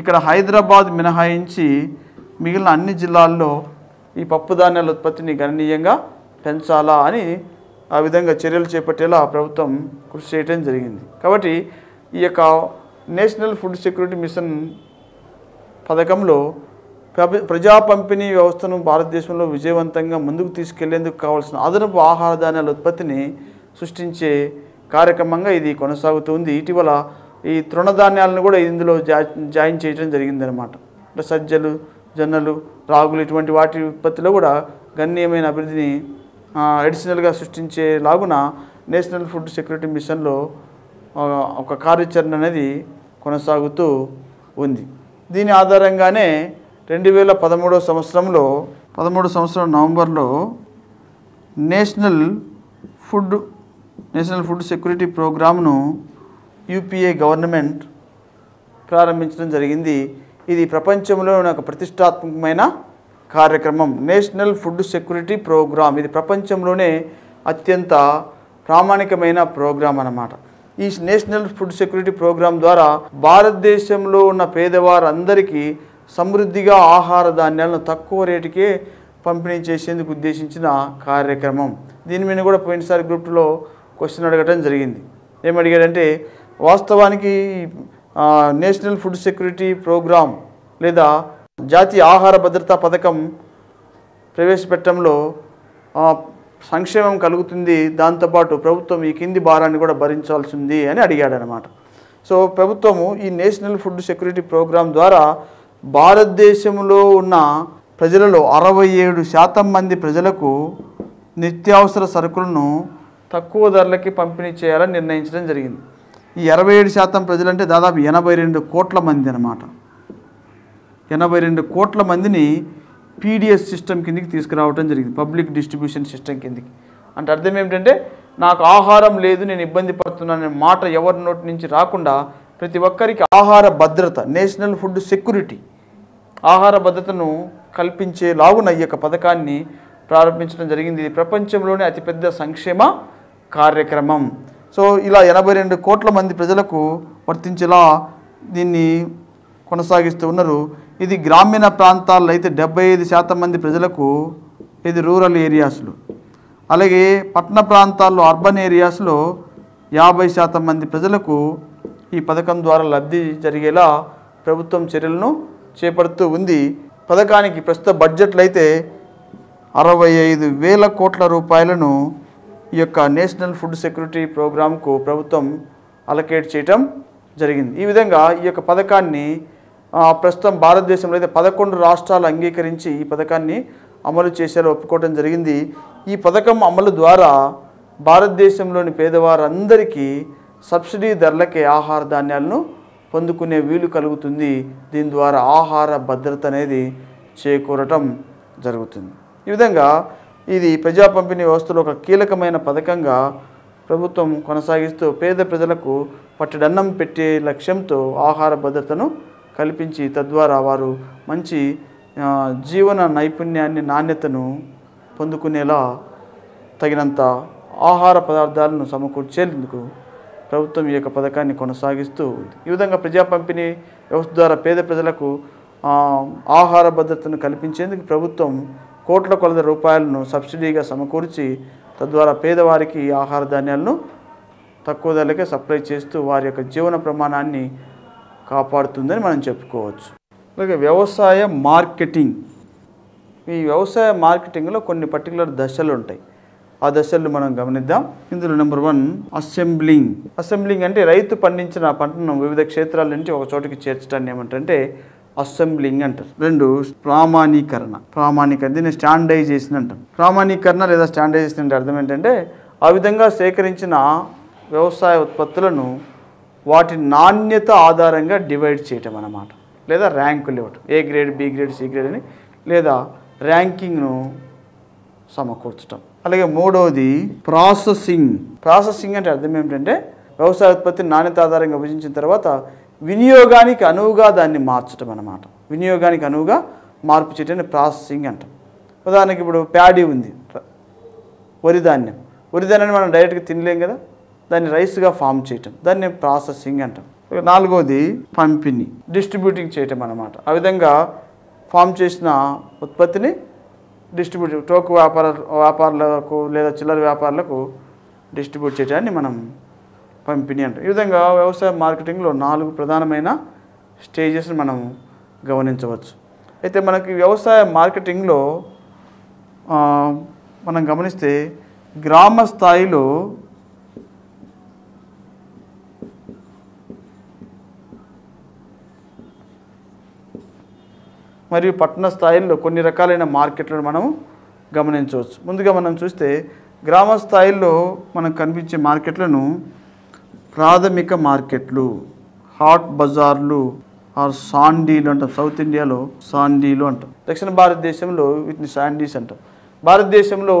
[SPEAKER 1] ఇక్కడ హైదరాబాద్ మినహాయించి మిగిలిన అన్ని జిల్లాల్లో ఈ పప్పు ధాన్యాల ఉత్పత్తిని గణనీయంగా పెంచాలా అని ఆ విధంగా చర్యలు చేపట్టేలా ప్రభుత్వం కృషి చేయడం జరిగింది. కాబట్టి ఈ యొక్క నేషనల్ ఫుడ్ సెక్యూరిటీ మిషన్ పథకంలో ప్రజా పంపిణీ వ్యవస్థను భారతదేశంలో విజయవంతంగా ముందుకు తీసుకెళ్లేందుకు కావాల్సిన అదనపు ఆహార ధాన్యాల ఉత్పత్తిని సృష్టించే కార్యక్రమంగా ఇది కొనసాగుతుంది. ఇటీవల ఈ తృణధాన్యాలను కూడా ఇందులో జాయిన్ చేయడం జరిగిందనమాట. అంటే సజ్జలు, జొన్నలు, రాగులు ఇటువంటి వాటి ఉత్పత్తిలో కూడా గణనీయమైన అభివృద్ధిని అడిషనల్గా సృష్టించేలాగున నేషనల్ ఫుడ్ సెక్యూరిటీ మిషన్లో ఒక కార్యాచరణ అనేది కొనసాగుతూ ఉంది. దీని ఆధారంగానే 2013 సంవత్సరంలో నవంబర్లో నేషనల్ ఫుడ్ సెక్యూరిటీ ప్రోగ్రామ్ను యూపీఏ గవర్నమెంట్ ప్రారంభించడం జరిగింది. ఇది ప్రపంచంలోని ఒక ప్రతిష్టాత్మకమైన కార్యక్రమం. నేషనల్ ఫుడ్ సెక్యూరిటీ ప్రోగ్రామ్ ఇది ప్రపంచంలోనే అత్యంత ప్రామాణికమైన ప్రోగ్రాం అన్నమాట. ఈ నేషనల్ ఫుడ్ సెక్యూరిటీ ప్రోగ్రాం ద్వారా భారతదేశంలో ఉన్న పేదవారందరికీ సమృద్ధిగా ఆహార ధాన్యాలను తక్కువ రేటుకే పంపిణీ చేసేందుకు ఉద్దేశించిన కార్యక్రమం. దీని మీద కూడా పోయినసారి గ్రూప్ 2లో క్వశ్చన్ అడగడం జరిగింది. ఏమడిగాడంటే వాస్తవానికి నేషనల్ ఫుడ్ సెక్యూరిటీ ప్రోగ్రాం లేదా జాతీయ ఆహార భద్రతా పథకం ప్రవేశపెట్టడంలో సంక్షేమం కలుగుతుంది, దాంతోపాటు ప్రభుత్వం ఈ కింది భారాన్ని కూడా భరించాల్సి ఉంది అని అడిగాడనమాట. సో ప్రభుత్వము ఈ నేషనల్ ఫుడ్ సెక్యూరిటీ ప్రోగ్రాం ద్వారా భారతదేశంలో ఉన్న ప్రజలలో 67% మంది ప్రజలకు నిత్యావసర సరుకులను తక్కువ ధరలకి పంపిణీ చేయాలని నిర్ణయించడం జరిగింది. ఈ 67% ప్రజలంటే దాదాపు 82 కోట్ల మంది అన్నమాట. 82 కోట్ల మందిని పీడిఎస్ సిస్టమ్ కిందకి తీసుకురావడం జరిగింది, పబ్లిక్ డిస్ట్రిబ్యూషన్ సిస్టమ్ కిందకి. అంటే అర్థం ఏమిటంటే నాకు ఆహారం లేదు, నేను ఇబ్బంది పడుతున్నాననే మాట ఎవరి నోటి నుంచి రాకుండా ప్రతి ఒక్కరికి ఆహార భద్రత, నేషనల్ ఫుడ్ సెక్యూరిటీ, ఆహార భద్రతను కల్పించేలాగున ఈ యొక్క పథకాన్ని ప్రారంభించడం జరిగింది. ఇది ప్రపంచంలోనే అతిపెద్ద సంక్షేమ కార్యక్రమం. సో ఇలా 82 కోట్ల మంది ప్రజలకు వర్తించేలా దీన్ని కొనసాగిస్తూ ఉన్నారు. ఇది గ్రామీణ ప్రాంతాల్లో అయితే 75% మంది ప్రజలకు, ఇది రూరల్ ఏరియాస్లో, అలాగే పట్టణ ప్రాంతాల్లో అర్బన్ ఏరియాస్లో 50% మంది ప్రజలకు ఈ పథకం ద్వారా లబ్ధి జరిగేలా ప్రభుత్వం చర్యలను చేపడుతూ ఉంది. పథకానికి ప్రస్తుత బడ్జెట్లు అయితే 65,000 కోట్ల రూపాయలను ఈ యొక్క నేషనల్ ఫుడ్ సెక్యూరిటీ ప్రోగ్రాంకు ప్రభుత్వం అలొకేట్ చేయటం జరిగింది. ఈ విధంగా ఈ యొక్క పథకాన్ని ప్రస్తుతం భారతదేశంలో అయితే 11 రాష్ట్రాలు అంగీకరించి ఈ పథకాన్ని అమలు చేసేలా ఒప్పుకోవడం జరిగింది. ఈ పథకం అమలు ద్వారా భారతదేశంలోని పేదవారందరికీ సబ్సిడీ ధరలకే ఆహార ధాన్యాలను పొందుకునే వీలు కలుగుతుంది. దీని ద్వారా ఆహార భద్రత అనేది చేకూరటం జరుగుతుంది. ఈ విధంగా ఇది ప్రజా పంపిణీ వ్యవస్థలో ఒక కీలకమైన పథకంగా ప్రభుత్వం కొనసాగిస్తూ పేద ప్రజలకు పట్టెడన్నం పెట్టే లక్ష్యంతో ఆహార భద్రతను కల్పించి తద్వారా వారు మంచి జీవన నైపుణ్యాన్ని, నాణ్యతను పొందుకునేలా తగినంత ఆహార పదార్థాలను సమకూర్చేందుకు ప్రభుత్వం ఈ యొక్క పథకాన్ని కొనసాగిస్తూ ఉంది. ఈ విధంగా ప్రజా పంపిణీ వ్యవస్థ ద్వారా పేద ప్రజలకు ఆహార భద్రతను కల్పించేందుకు ప్రభుత్వం కోట్ల కొలది రూపాయలను సబ్సిడీగా సమకూర్చి తద్వారా పేదవారికి ఆహార ధాన్యాలను తక్కువ ధరలకే సప్లై చేస్తూ వారి యొక్క జీవన ప్రమాణాన్ని కాపాడుతుందని మనం చెప్పుకోవచ్చు. అలాగే వ్యవసాయ మార్కెటింగ్. ఈ వ్యవసాయ మార్కెటింగ్లో కొన్ని పర్టికులర్ దశలు ఉంటాయి. ఆ దశలను మనం గమనిద్దాం. ఇందులో నెంబర్ 1 అసెంబ్లింగ్. అసెంబ్లింగ్ అంటే రైతు పండించిన పంటను వివిధ క్షేత్రాల నుంచి ఒక చోటికి చేర్చడాన్ని ఏమంటారంటే అసెంబ్లింగ్ అంటారు. 2 ప్రామాణీకరణ, దీన్ని స్టాండర్డైజేషన్ అంటారు. ప్రామాణీకరణ లేదా స్టాండర్డైజేషన్ అంటే అర్థం ఏంటంటే ఆ విధంగా సేకరించిన వ్యవసాయ ఉత్పత్తులను వాటి నాణ్యత ఆధారంగా డివైడ్ చేయటం అన్నమాట, లేదా ర్యాంకులు ఇవ్వటం, A grade, B grade, C grade అని, లేదా ర్యాంకింగ్ను సమకూర్చడం. అలాగే 3వది ప్రాసెసింగ్. ప్రాసెసింగ్ అంటే అర్థం ఏమిటంటే వ్యవసాయ ఉత్పత్తిని నాణ్యత ఆధారంగా విభజించిన తర్వాత వినియోగానికి అనువుగా దాన్ని మార్చడం అన్నమాట. వినియోగానికి అనువుగా మార్పు చేయటాన్ని ప్రాసెసింగ్ అంటాం. ఉదాహరణకి ఇప్పుడు ప్యాడీ ఉంది, వరి ధాన్యం. వరి ధాన్యాన్ని మనం డైరెక్ట్గా తినలేం కదా, దాన్ని రైస్గా ఫామ్ చేయటం, దాన్ని ప్రాసెసింగ్ అంటాం. 4వది పంపిణీ, డిస్ట్రిబ్యూటింగ్ చేయటం అన్నమాట. ఆ విధంగా ఫామ్ చేసిన ఉత్పత్తిని డిస్ట్రిబ్యూట్, టోకు వ్యాపారులకు లేదా చిల్లర వ్యాపారులకు డిస్ట్రిబ్యూట్ చేయడాన్ని మనం పంపిణీ అంటాం. ఈ విధంగా వ్యవసాయ మార్కెటింగ్లో 4 ప్రధానమైన స్టేజెస్ని మనం గమనించవచ్చు. అయితే మనకి వ్యవసాయ మార్కెటింగ్లో మనం గమనిస్తే గ్రామ స్థాయిలో మరియు పట్టణ స్థాయిల్లో కొన్ని రకాలైన మార్కెట్లను మనం గమనించవచ్చు. ముందుగా మనం చూస్తే గ్రామ స్థాయిల్లో మనకు కనిపించే మార్కెట్లను ప్రాథమిక మార్కెట్లు, హాట్ బజార్లు ఆర్ సాండీలు అంటాం. సౌత్ ఇండియాలో సాండీలు అంటాం, దక్షిణ భారతదేశంలో వీటిని శాండీస్ అంటాం. భారతదేశంలో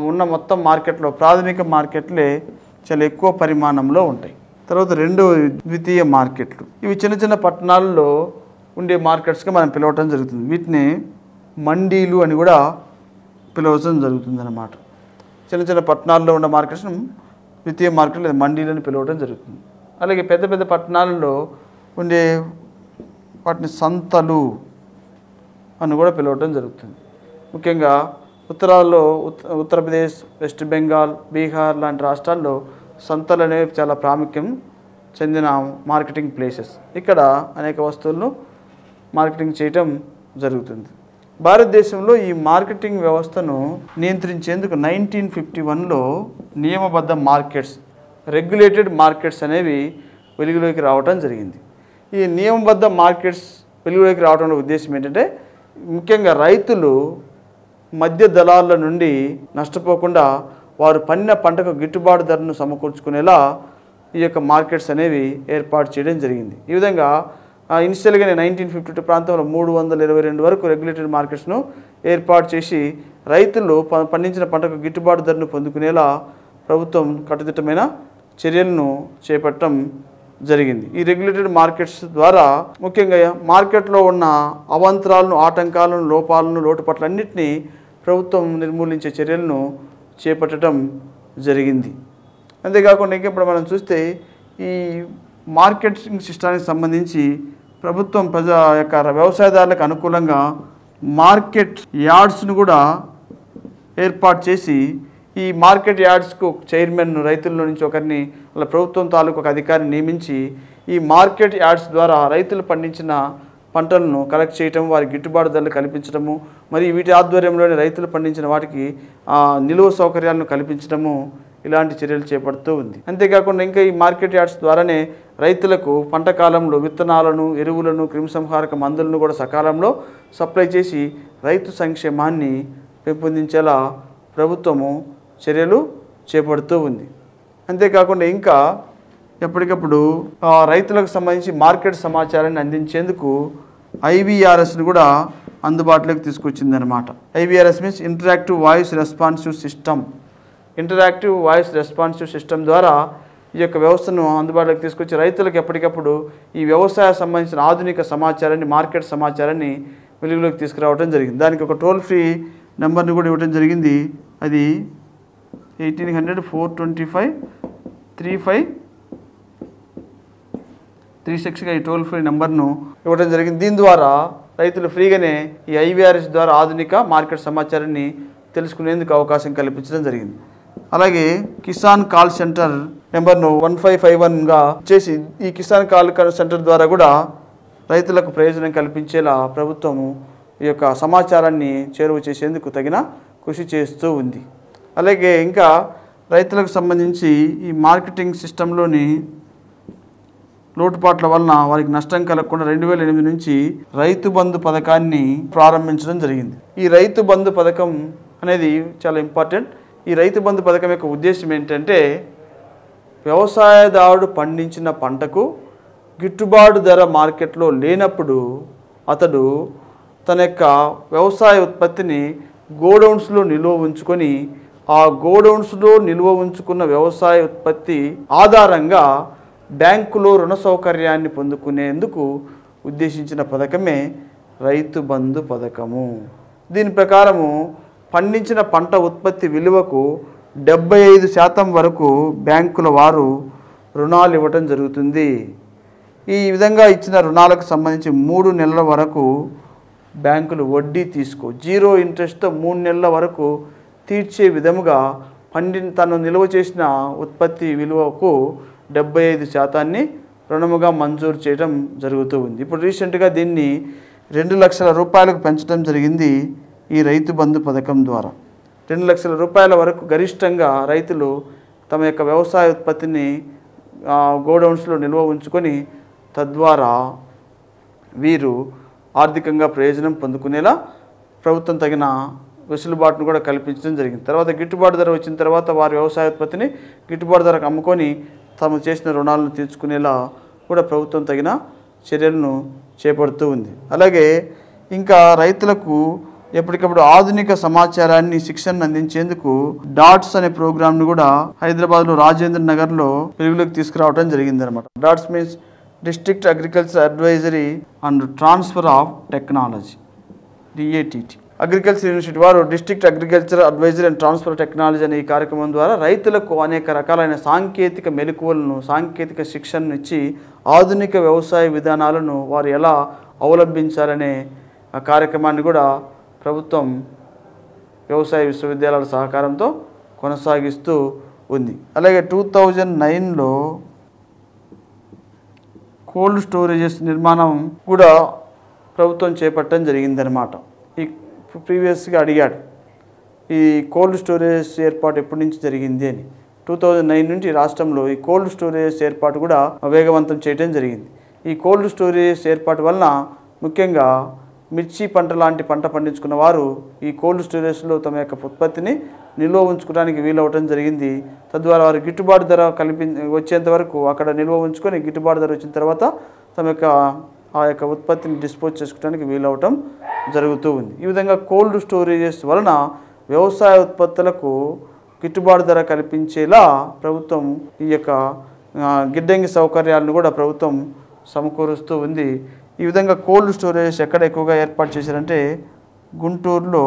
[SPEAKER 1] ఉన్న మొత్తం మార్కెట్లో ప్రాథమిక మార్కెట్లే చాలా ఎక్కువ పరిమాణంలో ఉంటాయి. తర్వాత ద్వితీయ మార్కెట్లు, ఇవి చిన్న చిన్న పట్టణాల్లో ఉండే మార్కెట్స్గా మనం పిలవటం జరుగుతుంది. వీటిని మండీలు అని కూడా పిలవటం జరుగుతుంది అన్నమాట. చిన్న చిన్న పట్టణాల్లో ఉన్న మార్కెట్స్ను ద్వితీయ మార్కెట్ లేదా మండీలు అని పిలవటం జరుగుతుంది. అలాగే పెద్ద పెద్ద పట్టణాలలో ఉండే వాటిని సంతలు అని కూడా పిలవటం జరుగుతుంది. ముఖ్యంగా ఉత్తరాల్లో ఉత్తరప్రదేశ్, వెస్ట్ బెంగాల్, బీహార్ లాంటి రాష్ట్రాల్లో సంతలు అనేవి చాలా ప్రాముఖ్యం చెందిన మార్కెటింగ్ ప్లేసెస్. ఇక్కడ అనేక వస్తువులను మార్కెటింగ్ చేయటం జరుగుతుంది. భారతదేశంలో ఈ మార్కెటింగ్ వ్యవస్థను నియంత్రించేందుకు 1951లో నియమబద్ధ మార్కెట్స్, రెగ్యులేటెడ్ మార్కెట్స్ అనేవి వెలుగులోకి రావటం జరిగింది. ఈ నియమబద్ధ మార్కెట్స్ వెలుగులోకి రావడంలో ఉద్దేశం ఏంటంటే, ముఖ్యంగా రైతులు మధ్య దళాల నుండి నష్టపోకుండా వారు పండిన పంటకు గిట్టుబాటు ధరను సమకూర్చుకునేలా ఈ యొక్క మార్కెట్స్ అనేవి ఏర్పాటు చేయడం జరిగింది. ఈ విధంగా ఇనిషియల్గానే 1952 ప్రాంతంలో 322 వరకు రెగ్యులేటెడ్ మార్కెట్స్ను ఏర్పాటు చేసి రైతులు పండించిన పంటకు గిట్టుబాటు ధరను పొందుకునేలా ప్రభుత్వం కట్టుదిట్టమైన చర్యలను చేపట్టడం జరిగింది. ఈ రెగ్యులేటెడ్ మార్కెట్స్ ద్వారా ముఖ్యంగా మార్కెట్లో ఉన్న అవాంతరాలను, ఆటంకాలను, లోపాలను, లోటుపాట్లన్నింటినీ ప్రభుత్వం నిర్మూలించే చర్యలను చేపట్టడం జరిగింది. అంతేకాకుండా ఇంకా ఇప్పుడు మనం చూస్తే ఈ మార్కెటింగ్ సిస్టానికి సంబంధించి ప్రభుత్వం వ్యవసాయదారులకు అనుకూలంగా మార్కెట్ యార్డ్స్ను కూడా ఏర్పాటు చేసి, ఈ మార్కెట్ యార్డ్స్కు చైర్మన్ రైతుల నుంచి ఒకరిని, అలా ప్రభుత్వం తాలూకు ఒక అధికారిని నియమించి ఈ మార్కెట్ యార్డ్స్ ద్వారా రైతులు పండించిన పంటలను కలెక్ట్ చేయటం, వారికి గిట్టుబాటు ధరలు కల్పించడము, మరియు వీటి ఆధ్వర్యంలోనే రైతులు పండించిన వాటికి నిలువ సౌకర్యాలను కల్పించడము, ఇలాంటి చర్యలు చేపడుతూ ఉంది. అంతేకాకుండా ఇంకా ఈ మార్కెట్ యార్డ్స్ ద్వారానే రైతులకు పంట కాలంలో విత్తనాలను, ఎరువులను, క్రిమిసంహారక మందులను కూడా సకాలంలో సప్లై చేసి రైతు సంక్షేమాన్ని పెంపొందించేలా ప్రభుత్వము చర్యలు చేపడుతూ ఉంది. అంతేకాకుండా ఇంకా ఎప్పటికప్పుడు రైతులకు సంబంధించి మార్కెట్ సమాచారాన్ని అందించేందుకు IVRSను కూడా అందుబాటులోకి తీసుకొచ్చిందనమాట. IVRS means interactive voice responsive system. Interactive voice responsive system ద్వారా ఈ యొక్క వ్యవస్థను అందుబాటులోకి తీసుకొచ్చి రైతులకు ఎప్పటికప్పుడు ఈ వ్యవసాయ సంబంధించిన ఆధునిక సమాచారాన్ని, మార్కెట్ సమాచారాన్ని వెలుగులోకి తీసుకురావడం జరిగింది. దానికి ఒక టోల్ ఫ్రీ నెంబర్ని కూడా ఇవ్వడం జరిగింది. అది 1800-425-3536గా ఈ టోల్ ఫ్రీ నెంబర్ను ఇవ్వడం జరిగింది. దీని ద్వారా రైతులు ఫ్రీగానే ఈ IVRS ద్వారా ఆధునిక మార్కెట్ సమాచారాన్ని తెలుసుకునేందుకు అవకాశం కల్పించడం జరిగింది. అలాగే కిసాన్ కాల్ సెంటర్ నెంబర్ను 1551గా చేసి ఈ కిసాన్ కాల్ సెంటర్ ద్వారా కూడా రైతులకు ప్రయోజనం కల్పించేలా ప్రభుత్వము ఈ యొక్క సమాచారాన్ని చేరువ చేసేందుకు తగిన కృషి చేస్తూ ఉంది. అలాగే ఇంకా రైతులకు సంబంధించి ఈ మార్కెటింగ్ సిస్టంలోని లోటుపాట్ల వలన వారికి నష్టం కలగకుండా 2008 నుంచి రైతు బంధు పథకాన్ని ప్రారంభించడం జరిగింది. ఈ రైతు బంధు పథకం అనేది చాలా ఇంపార్టెంట్. ఈ రైతు బంధు పథకం యొక్క ఉద్దేశం ఏంటంటే, వ్యవసాయదారుడు పండించిన పంటకు గిట్టుబాటు ధర మార్కెట్లో లేనప్పుడు అతడు తన యొక్క వ్యవసాయ ఉత్పత్తిని గోడౌన్స్లో నిల్వ ఉంచుకొని, ఆ గోడౌన్స్లో నిల్వ ఉంచుకున్న వ్యవసాయ ఉత్పత్తి ఆధారంగా బ్యాంకులో రుణ సౌకర్యాన్ని పొందుకునేందుకు ఉద్దేశించిన పథకమే రైతు బంధు పథకము. దీని ప్రకారము పండించిన పంట ఉత్పత్తి విలువకు 75% వరకు బ్యాంకుల వారు రుణాలు ఇవ్వటం జరుగుతుంది. ఈ విధంగా ఇచ్చిన రుణాలకు సంబంధించి 3 నెలల వరకు బ్యాంకులు వడ్డీ తీసుకో 0 ఇంట్రెస్ట్తో 3 నెలల వరకు తీర్చే విధముగా తను నిల్వ చేసిన ఉత్పత్తి విలువకు 75% రుణముగా మంజూరు చేయడం జరుగుతూ ఉంది. ఇప్పుడు రీసెంట్గా దీన్ని 2 లక్షల రూపాయలకు పెంచడం జరిగింది. ఈ రైతు బంధు పథకం ద్వారా 2 లక్షల రూపాయల వరకు గరిష్టంగా రైతులు తమ యొక్క వ్యవసాయ ఉత్పత్తిని గోడౌన్స్లో నిల్వ ఉంచుకొని తద్వారా వీరు ఆర్థికంగా ప్రయోజనం పొందుకునేలా ప్రభుత్వం తగిన వెసులుబాటును కూడా కల్పించడం జరిగింది. తర్వాత గిట్టుబాటు ధర వచ్చిన తర్వాత వారి వ్యవసాయ ఉత్పత్తిని గిట్టుబాటు ధరకు అమ్ముకొని తాము చేసిన రుణాలను తీర్చుకునేలా కూడా ప్రభుత్వం తగిన చర్యలను చేపడుతూ ఉంది. అలాగే ఇంకా రైతులకు ఎప్పటికప్పుడు ఆధునిక సమాచారాన్ని శిక్షణను అందించేందుకు డాట్స్ అనే ప్రోగ్రామ్ను కూడా హైదరాబాద్లో రాజేంద్ర నగర్లో వెలుగులోకి తీసుకురావడం జరిగిందనమాట. DAATT means district agriculture advisory and transfer of technology, DATT. Agriculture university వారు district agriculture advisory and transfer technology అనే ఈ కార్యక్రమం ద్వారా రైతులకు అనేక రకాలైన సాంకేతిక మెలకువలను, సాంకేతిక శిక్షణను ఇచ్చి ఆధునిక వ్యవసాయ విధానాలను వారు ఎలా అవలంబించాలనే ఆ కార్యక్రమాన్ని కూడా ప్రభుత్వం వ్యవసాయ విశ్వవిద్యాలయాల సహకారంతో కొనసాగిస్తూ ఉంది. అలాగే 2009లో కోల్డ్ స్టోరేజెస్ నిర్మాణం కూడా ప్రభుత్వం చేపట్టడం జరిగిందనమాట. ఈ ప్రీవియస్గా అడిగాడు, ఈ కోల్డ్ స్టోరేజ్ ఏర్పాటు ఎప్పటి నుంచి జరిగింది అని. 2009 నుంచి రాష్ట్రంలో ఈ కోల్డ్ స్టోరేజ్ ఏర్పాటు కూడా వేగవంతం చేయడం జరిగింది. ఈ కోల్డ్ స్టోరేజ్ ఏర్పాటు వలన ముఖ్యంగా మిర్చి పంట లాంటి పంట పండించుకున్న వారు ఈ కోల్డ్ స్టోరేజ్లో తమ యొక్క ఉత్పత్తిని నిల్వ ఉంచుకోవడానికి వీలవటం జరిగింది. తద్వారా వారు గిట్టుబాటు ధర వచ్చేంత వరకు అక్కడ నిల్వ ఉంచుకొని గిట్టుబాటు ధర వచ్చిన తర్వాత తమ యొక్క ఆ యొక్క ఉత్పత్తిని డిస్పోజ్ చేసుకోవడానికి వీలవటం జరుగుతూ ఉంది. ఈ విధంగా కోల్డ్ స్టోరేజెస్ వలన వ్యవసాయ ఉత్పత్తులకు గిట్టుబాటు ధర కల్పించేలా ప్రభుత్వం ఈ యొక్క గిడ్డంగి సౌకర్యాలను కూడా ప్రభుత్వం సమకూరుస్తూ ఉంది. ఈ విధంగా కోల్డ్ స్టోరేజ్ ఎక్కడ ఎక్కువగా ఏర్పాటు చేశారంటే గుంటూరులో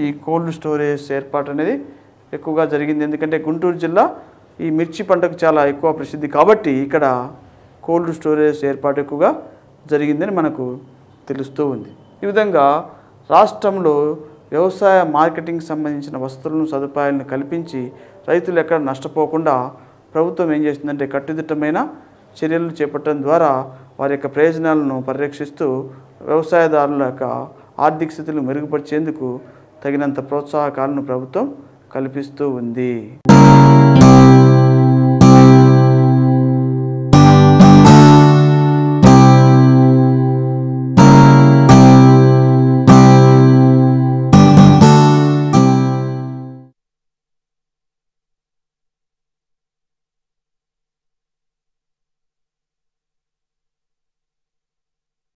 [SPEAKER 1] ఈ కోల్డ్ స్టోరేజ్ ఏర్పాటు అనేది ఎక్కువగా జరిగింది. ఎందుకంటే గుంటూరు జిల్లా ఈ మిర్చి పంటకు చాలా ఎక్కువ ప్రసిద్ధి కాబట్టి ఇక్కడ కోల్డ్ స్టోరేజ్ ఏర్పాటు ఎక్కువగా జరిగిందని మనకు తెలుస్తూ ఉంది. ఈ విధంగా రాష్ట్రంలో వ్యవసాయ మార్కెటింగ్ సంబంధించిన వస్తువులను, సదుపాయాలను కల్పించి రైతులు ఎక్కడ నష్టపోకుండా ప్రభుత్వం ఏం చేస్తుందంటే కట్టుదిట్టమైన చర్యలు చేపట్టడం ద్వారా వారి యొక్క ప్రయోజనాలను పరిరక్షిస్తూ వ్యవసాయదారుల యొక్క ఆర్థిక స్థితిని మెరుగుపరిచేందుకు తగినంత ప్రోత్సాహకాలను ప్రభుత్వం కల్పిస్తూ ఉంది.